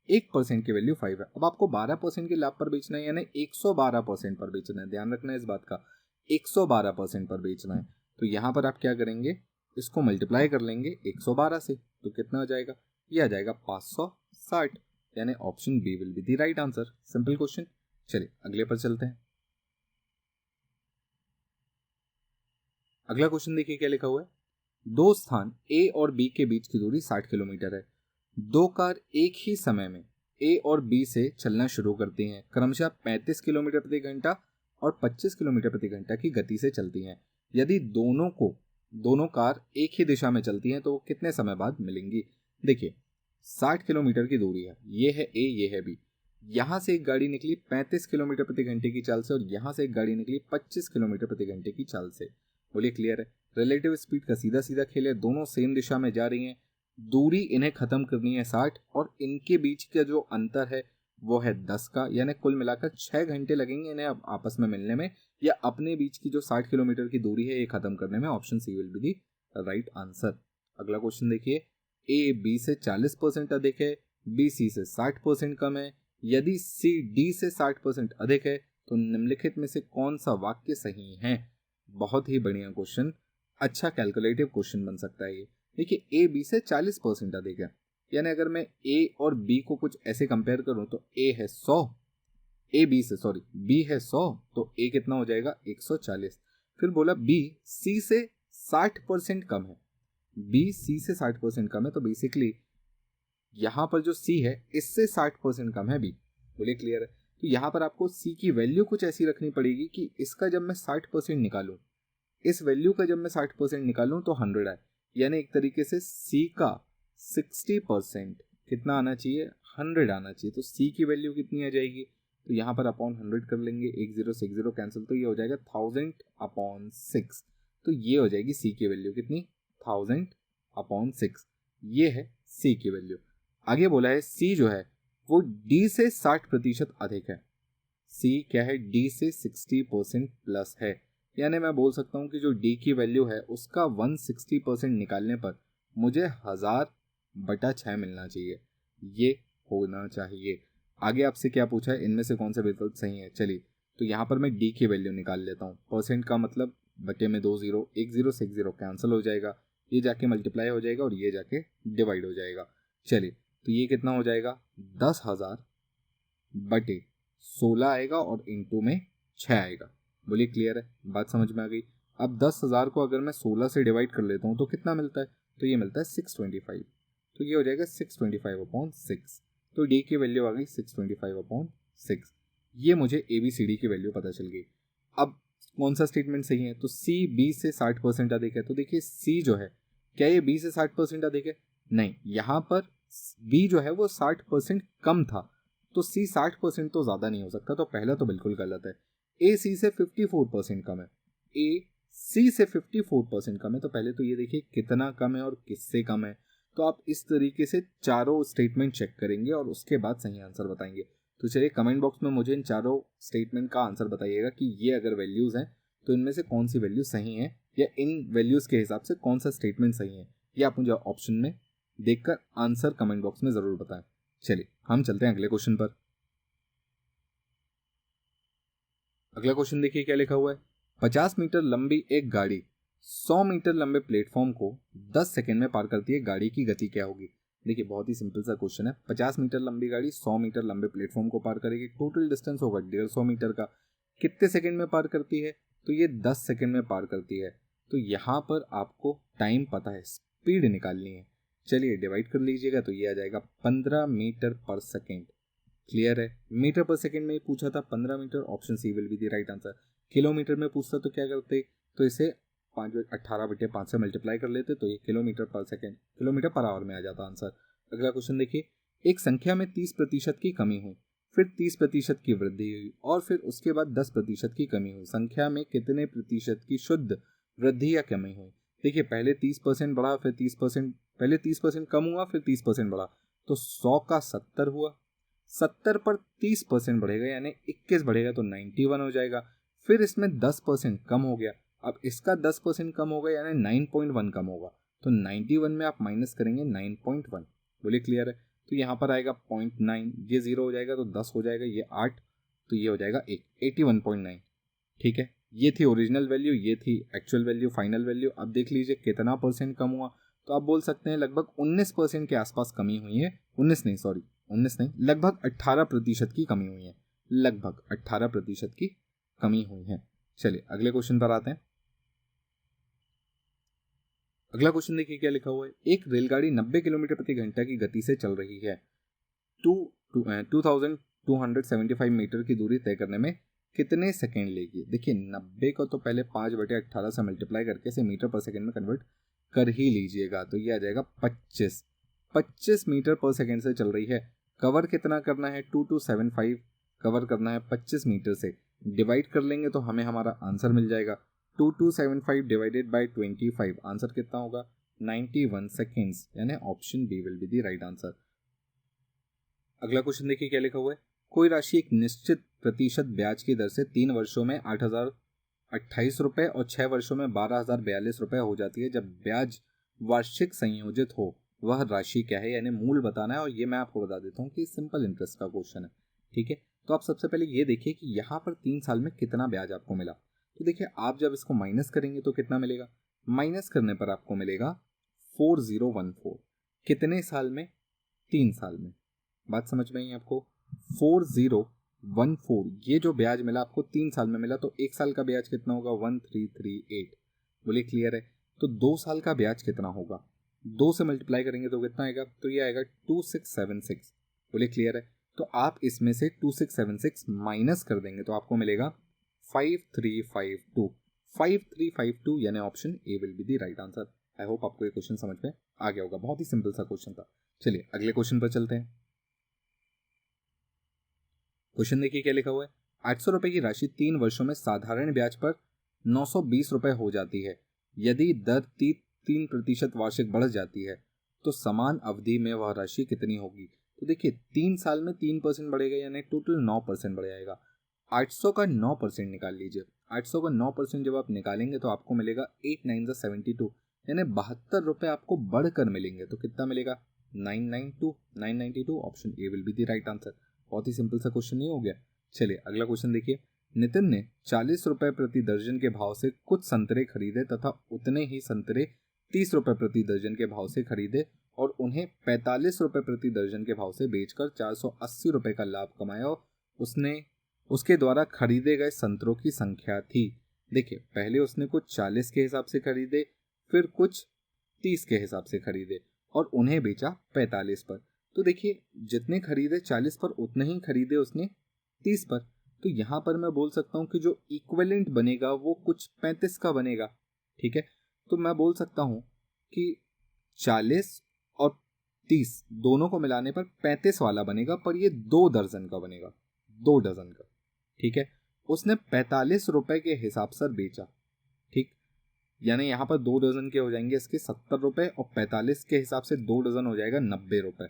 A: 1% की वैल्यू 5 है। अब आपको 12% के लाभ पर बेचना है, यानी 112% पर बेचना है। ध्यान रखना है इस बात का, 112% पर बेचना है। तो यहाँ पर आप क्या करेंगे, इसको मल्टीप्लाई कर लेंगे 112 से, तो कितना आ जाएगा? ये आ जाएगा 560, यानी option B will be the right answer. Simple question. चलिए अगले पर चलते हैं। अगला क्वेश्चन देखिए क्या लिखा हुआ है। दो स्थान ए और बी के बीच की दूरी 60 किलोमीटर है। दो कार एक ही समय में ए और बी से चलना शुरू करती हैं, क्रमशः 35 किलोमीटर प्रति घंटा और 25 किलोमीटर प्रति घंटा की गति से चलती हैं। यदि दोनों कार एक ही दिशा में चलती हैं तो वो कितने समय बाद मिलेंगी? देखिए 60 किलोमीटर की दूरी है, ये है ए, ये है बी। यहाँ से एक गाड़ी निकली 35 किलोमीटर प्रति घंटे की चाल से और यहाँ से एक गाड़ी निकली 25 किलोमीटर प्रति घंटे की चाल से। बोलिए क्लियर है? रिलेटिव स्पीड का सीधा सीधा खेल है, दोनों सेम दिशा में जा रही हैं, दूरी इन्हें खत्म करनी है 60 और इनके बीच का जो अंतर है वो है 10 का, यानी कुल मिलाकर 6 घंटे लगेंगे इन्हें आपस में मिलने में, या अपने बीच की जो 60 किलोमीटर की दूरी है ये खत्म करने में। Option C will be the right answer. अगला क्वेश्चन देखिए। ए बी से 40% अधिक है, बी सी से 60% कम है। यदि सी डी से 60% अधिक है तो निम्नलिखित में से कौन सा वाक्य सही है? बहुत ही बढ़िया क्वेश्चन, अच्छा कैलकुलेटिव क्वेश्चन बन सकता है ये। देखिए ए बी से 40% अधिक है, यानी अगर मैं ए और बी को कुछ ऐसे कंपेयर करूं तो ए है 100, बी है 100, तो ए कितना हो जाएगा? 140। फिर बोला बी सी से 60% कम है, बी सी से 60% कम है, तो बेसिकली यहां पर जो सी है इससे 60% कम है बी। बोलिए क्लियर है? तो यहां पर आपको सी की वैल्यू कुछ ऐसी रखनी पड़ेगी कि इसका जब मैं 60% निकालूं, इस वैल्यू का जब मैं 60% निकालूं तो 100 आए, यानी एक तरीके से सी का 60% कितना आना चाहिए? 100 आना चाहिए। तो सी की वैल्यू कितनी आ जाएगी? तो यहाँ पर अपॉन 100 कर लेंगे, 1 0 से 1 0 कैंसिल, तो ये हो जाएगा 1000/6। तो ये हो जाएगी सी की वैल्यू कितनी? 1000/6। ये है सी की वैल्यू। आगे बोला है सी जो है वो डी से 60% अधिक है। सी क्या है? डी से 60% प्लस है, यानी मैं बोल सकता हूं कि जो डी की वैल्यू है उसका 160% निकालने पर मुझे 1000/6 मिलना चाहिए, ये होना चाहिए। आगे आपसे क्या पूछा है, इनमें से कौन सा विकल्प सही है? चलिए तो यहाँ पर मैं डी की वैल्यू निकाल लेता हूँ। परसेंट का मतलब बटे में 2 0, 1 0 से 1 0 कैंसिल हो जाएगा, ये जाके मल्टीप्लाई हो जाएगा और ये जाके डिवाइड हो जाएगा। चलिए तो ये कितना हो जाएगा? 10,000/16 आएगा और इंटू में 6 आएगा। बोलिए क्लियर है? बात समझ में आ गई? अब 10,000 को अगर मैं 16 से डिवाइड कर लेता हूँ तो कितना मिलता है? तो ये मिलता है 625, तो ये हो जाएगा 625/6। तो डी की वैल्यू आ गई 625/6। ये ए बी सी डी की वैल्यू पता चल गई। अब कौन सा स्टेटमेंट सही है? तो सी बी से 60% अधिक है, तो देखिए सी जो है क्या ये बी से 60% अधिक है? नहीं, यहाँ पर बी जो है वो 60% कम था, तो सी 60% तो ज़्यादा नहीं हो सकता, तो पहला तो बिल्कुल गलत है। ए सी से 54% कम है, ए सी से 54% कम है, तो पहले तो ये देखिए कितना कम है और किससे कम है। तो आप इस तरीके से चारों स्टेटमेंट चेक करेंगे और उसके बाद सही आंसर बताएंगे। तो चलिए कमेंट बॉक्स में मुझे इन चारों स्टेटमेंट का आंसर बताइएगा कि ये अगर वैल्यूज़ हैं तो इनमें से कौन सी वैल्यू सही है, या इन वैल्यूज़ के हिसाब से कौन सा स्टेटमेंट सही है, ये आप मुझे ऑप्शन में देखकर आंसर कमेंट बॉक्स में ज़रूर बताएं। चलिए हम चलते हैं अगले क्वेश्चन पर। अगला क्वेश्चन देखिए क्या लिखा हुआ है। 50 मीटर लंबी एक गाड़ी 100 मीटर लंबे प्लेटफॉर्म को 10 सेकंड में पार करती है, गाड़ी की गति क्या होगी? देखिए बहुत ही सिंपल सा क्वेश्चन है। 50 मीटर लंबी गाड़ी 100 मीटर लंबे प्लेटफॉर्म को पार करेगी, टोटल डिस्टेंस होगा 150 मीटर का। कितने सेकंड में पार करती है? तो ये 10 सेकंड में पार करती है। तो यहाँ पर आपको टाइम पता है, स्पीड निकालनी है। चलिए डिवाइड कर लीजिएगा, तो ये आ जाएगा 15 मीटर पर सेकेंड। क्लियर है? मीटर पर सेकंड में पूछा था 15 metre, option C will be the right answer. Kilometre में पूछता तो क्या करते? तो इसे 18/5 से मल्टीप्लाई कर लेते, तो ये किलोमीटर पर सेकंड, किलोमीटर पर आवर में आ जाता आंसर। अगला क्वेश्चन देखिए। एक संख्या में 30% की कमी हुई, फिर 30% की वृद्धि हुई और फिर उसके बाद 10% की कमी हुई। संख्या में कितने प्रतिशत की शुद्ध वृद्धि या कमी हुई? देखिए पहले 30% बढ़ा, फिर 30%, पहले 30% कम हुआ, फिर 30% बढ़ा, तो 100 का 70 हुआ। 70 पर 30% बढ़ेगा यानी 21 बढ़ेगा तो 91 हो जाएगा। फिर इसमें 10% कम हो गया, अब इसका 10% कम होगा यानी 9.1 कम होगा, तो 91 में आप माइनस करेंगे 9.1। बोलिए क्लियर है? तो यहाँ पर आएगा 0.9, ये 0 हो जाएगा तो 10 हो जाएगा, ये 8, तो ये हो जाएगा 81.9। ठीक है, ये थी ओरिजिनल वैल्यू, ये थी एक्चुअल वैल्यू, फाइनल वैल्यू। अब देख लीजिए कितना परसेंट कम हुआ, तो आप बोल सकते हैं लगभग 19% के आसपास कमी हुई है। 19 नहीं, लगभग 18% की कमी हुई है, लगभग 18% की कमी हुई है। चलिए अगले क्वेश्चन पर आते हैं। अगला क्वेश्चन देखिए क्या लिखा हुआ है। एक रेलगाड़ी 90 किलोमीटर प्रति घंटा की गति से चल रही है। 2275 मीटर की दूरी तय करने में कितने सेकेंड लेगी? देखिए 90 को तो पहले 5/18 से मल्टीप्लाई करके इसे मीटर पर सेकेंड में कन्वर्ट कर ही लीजिएगा, तो ये आ जाएगा 25 मीटर पर सेकेंड से चल रही है। कवर कितना करना है? 2275 कवर करना है 25 मीटर से, डिवाइड कर लेंगे तो हमें हमारा आंसर मिल जाएगा। 2275 डिवाइडेड बाय 25, आंसर कितना होगा? 91 सेकेंड्स, यानी option B will be the right answer. अगला क्वेश्चन देखिए क्या लिखा हुआ है। कोई राशि एक निश्चित प्रतिशत ब्याज की दर से 3 वर्षों में 8,028 रुपए और 6 वर्षों में 12,042 रुपए हो जाती है। जब ब्याज वार्षिक संयोजित हो वह राशि क्या है? यानी मूल बताना है, और ये मैं आपको बता देता हूँ कि सिंपल इंटरेस्ट का क्वेश्चन है। ठीक है, तो आप सबसे पहले ये देखिए कि यहाँ पर 3 साल में कितना ब्याज आपको मिला। तो देखिए आप जब इसको माइनस करेंगे तो कितना मिलेगा? माइनस करने पर आपको मिलेगा 4014। कितने साल में? 3 साल में। बात समझ में आई आपको? 4014, ये जो ब्याज मिला आपको 3 साल में मिला, तो 1 साल का ब्याज कितना होगा? 1338। बोलिए क्लियर है? तो 2 साल का ब्याज कितना होगा? 2 से मल्टीप्लाई करेंगे तो कितना आएगा? तो ये आएगा 2676। बोलिए क्लियर है? तो आप इसमें से 2676 माइनस कर देंगे तो आपको मिलेगा 5352। 5352 यानी option A will be the right answer. I hope आपको ये क्वेश्चन समझ में आ गया होगा, बहुत ही सिंपल सा क्वेश्चन था। चलिए अगले क्वेश्चन पर चलते हैं। क्वेश्चन देखिए क्या लिखा हुआ है। 800 रुपए की राशि 3 वर्षों में साधारण ब्याज पर 920 रुपए हो जाती है। यदि दर 3% वार्षिक बढ़ जाती है तो समान अवधि में वह राशि कितनी होगी? तो देखिए 3 साल में 3% बढ़ेगा यानी टोटल 9% बढ़ जाएगा। 800 का 9% निकाल लीजिए। 800 का 9% जब आप निकालेंगे तो आपको मिलेगा 8 9 72, यानी 72 रुपए आपको बढ़कर मिलेंगे। तो कितना मिलेगा? 992। Option A will be the right answer. बहुत ही सिंपल सा क्वेश्चन नहीं हो गया? चलिए अगला क्वेश्चन देखिए। नितिन ने 40 रुपए प्रति दर्जन के भाव से कुछ संतरे खरीदे तथा उतने ही संतरे 30 रुपए प्रति दर्जन के भाव से खरीदे और उन्हें 45 रुपए प्रति दर्जन के भाव से बेचकर 480 रुपए का लाभ कमाया। उसके द्वारा खरीदे गए संतरों की संख्या थी। देखिए पहले उसने कुछ 40 के हिसाब से खरीदे, फिर कुछ 30 के हिसाब से खरीदे और उन्हें बेचा 45 पर। तो देखिए जितने खरीदे 40 पर उतने ही खरीदे उसने 30 पर। तो यहाँ पर मैं बोल सकता हूँ कि जो इक्विवेलेंट बनेगा वो कुछ 35 का बनेगा। ठीक है, तो मैं बोल सकता हूँ कि 40 और 30 दोनों को मिलाने पर 35 वाला बनेगा, पर ये 2 दर्जन का बनेगा, 2 डजन का। ठीक है, उसने 45 रुपए के हिसाब से बेचा। ठीक, यानी यहाँ पर 2 डजन के हो जाएंगे इसके 70 रुपए और 45 के हिसाब से 2 डजन हो जाएगा 90 रुपए।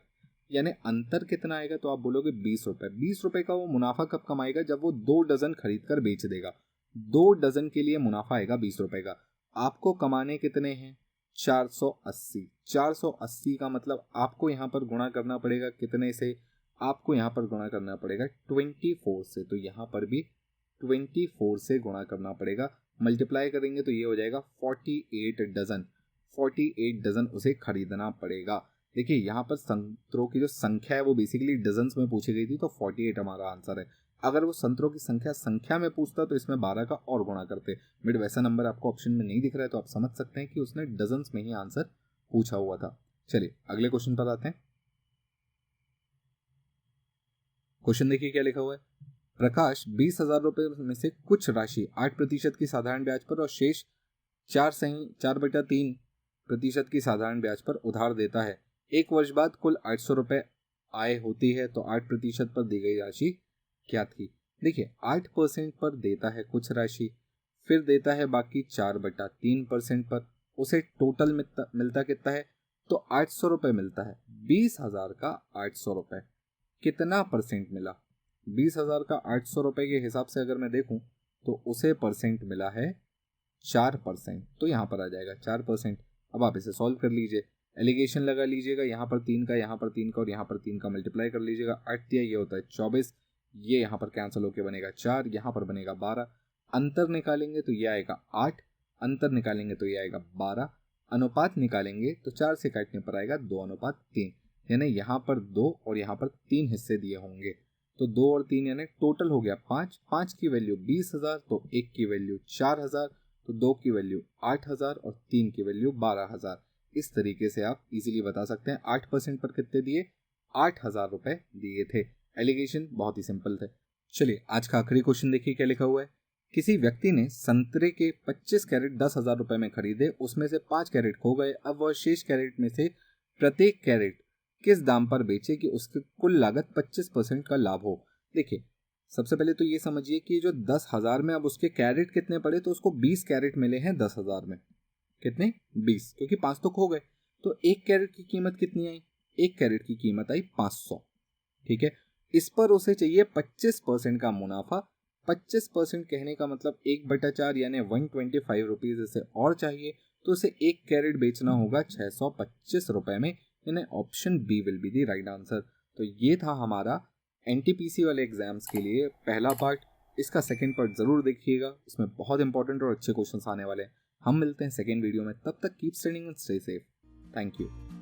A: यानी अंतर कितना आएगा? तो आप बोलोगे 20 रुपए। 20 रुपए का वो मुनाफा कब कमाएगा? जब वो 2 डजन खरीद कर बेच देगा। 2 डजन के लिए मुनाफा आएगा 20 रुपए का। आपको कमाने कितने हैं? 480। 480 का मतलब आपको यहाँ पर गुणा करना पड़ेगा कितने से? आपको यहाँ पर गुणा करना पड़ेगा 24 से। तो यहाँ पर भी 24 से गुणा करना पड़ेगा। मल्टीप्लाई करेंगे तो ये हो जाएगा 48 डजन। 48 डजन उसे खरीदना पड़ेगा। देखिए यहाँ पर संतरों की जो संख्या है वो बेसिकली डजन्स में पूछी गई थी, तो 48 हमारा आंसर है। अगर वो संतरों की संख्या में पूछता तो इसमें 12 का और गुणा करते, बट वैसा नंबर आपको ऑप्शन में नहीं दिख रहा है, तो आप समझ सकते हैं कि उसने डजन्स में ही आंसर पूछा हुआ था। चलिए अगले क्वेश्चन पर आते हैं। क्वेश्चन देखिए क्या लिखा हुआ है। प्रकाश 20,000 रुपए में से कुछ राशि 8% की साधारण ब्याज पर और शेष 4/3% की साधारण ब्याज पर उधार देता है। 1 वर्ष बाद कुल 800 रुपए आय होती है तो 8% पर दी गई राशि क्या थी। देखिए 8% पर देता है कुछ राशि, फिर देता है बाकी 4/3% पर, उसे टोटल मिलता कितना है, तो 800 रुपये मिलता है। 20,000 का 800 रुपये कितना परसेंट मिला, 20,000 का 800 रुपये के हिसाब से अगर मैं देखूं तो उसे परसेंट मिला है 4%, तो यहाँ पर आ जाएगा 4%। अब आप इसे सॉल्व कर लीजिए, एलिगेशन लगा लीजिएगा, यहाँ पर 3 का, यहाँ पर 3 का और यहाँ पर 3 का मल्टीप्लाई कर लीजिएगा। 8 दिया, ये होता है 24, ये यहाँ पर कैंसिल होकर बनेगा 4, यहाँ पर बनेगा 12, अंतर निकालेंगे तो ये आएगा 8, अंतर निकालेंगे तो ये आएगा 12, अनुपात निकालेंगे तो 4 से काटने पर आएगा 2:3, यानी यहाँ पर 2 और यहाँ पर 3 हिस्से दिए होंगे, तो 2 और 3 यानी टोटल हो गया 5। 5 की वैल्यू 20,000, तो 1 की वैल्यू 4,000, तो 2 की वैल्यू 8,000 और 3 की वैल्यू 12,000। इस तरीके से आप इजीली बता सकते हैं 8% पर कितने दिए, 8,000 रुपए दिए थे। एलिगेशन बहुत ही सिंपल थे। चलिए आज का आखिरी क्वेश्चन देखिए क्या लिखा हुआ है। किसी व्यक्ति ने संतरे के 25 कैरेट 10,000 रुपए में खरीदे, उसमें से 5 कैरेट खो गए। अब वह शेष कैरेट में से प्रत्येक कैरेट किस दाम पर बेचे कि उसकी कुल लागत 25% का लाभ हो। देखिए सबसे पहले तो ये समझिए कि जो 10,000 में अब उसके कैरेट कितने पड़े, तो उसको 20 कैरेट मिले हैं 10,000 में। कितने, 20, क्योंकि 5 तो खो गए। तो एक कैरेट की कीमत कितनी आई, एक कैरेट की कीमत आई 500। ठीक है, इस पर उसे चाहिए 25% का मुनाफा। 25% कहने का मतलब 1/4 यानी 125 रुपीज इसे और चाहिए, तो उसे एक कैरेट बेचना होगा 625 रुपए में, यानी option B will be the right answer. तो ये था हमारा एनटीपीसी वाले एग्जाम्स के लिए पहला पार्ट। इसका सेकंड पार्ट जरूर देखिएगा, इसमें बहुत इंपॉर्टेंट और अच्छे क्वेश्चंस आने वाले हैं। हम मिलते हैं सेकंड वीडियो में, तब तक keep studying and stay safe. Thank you.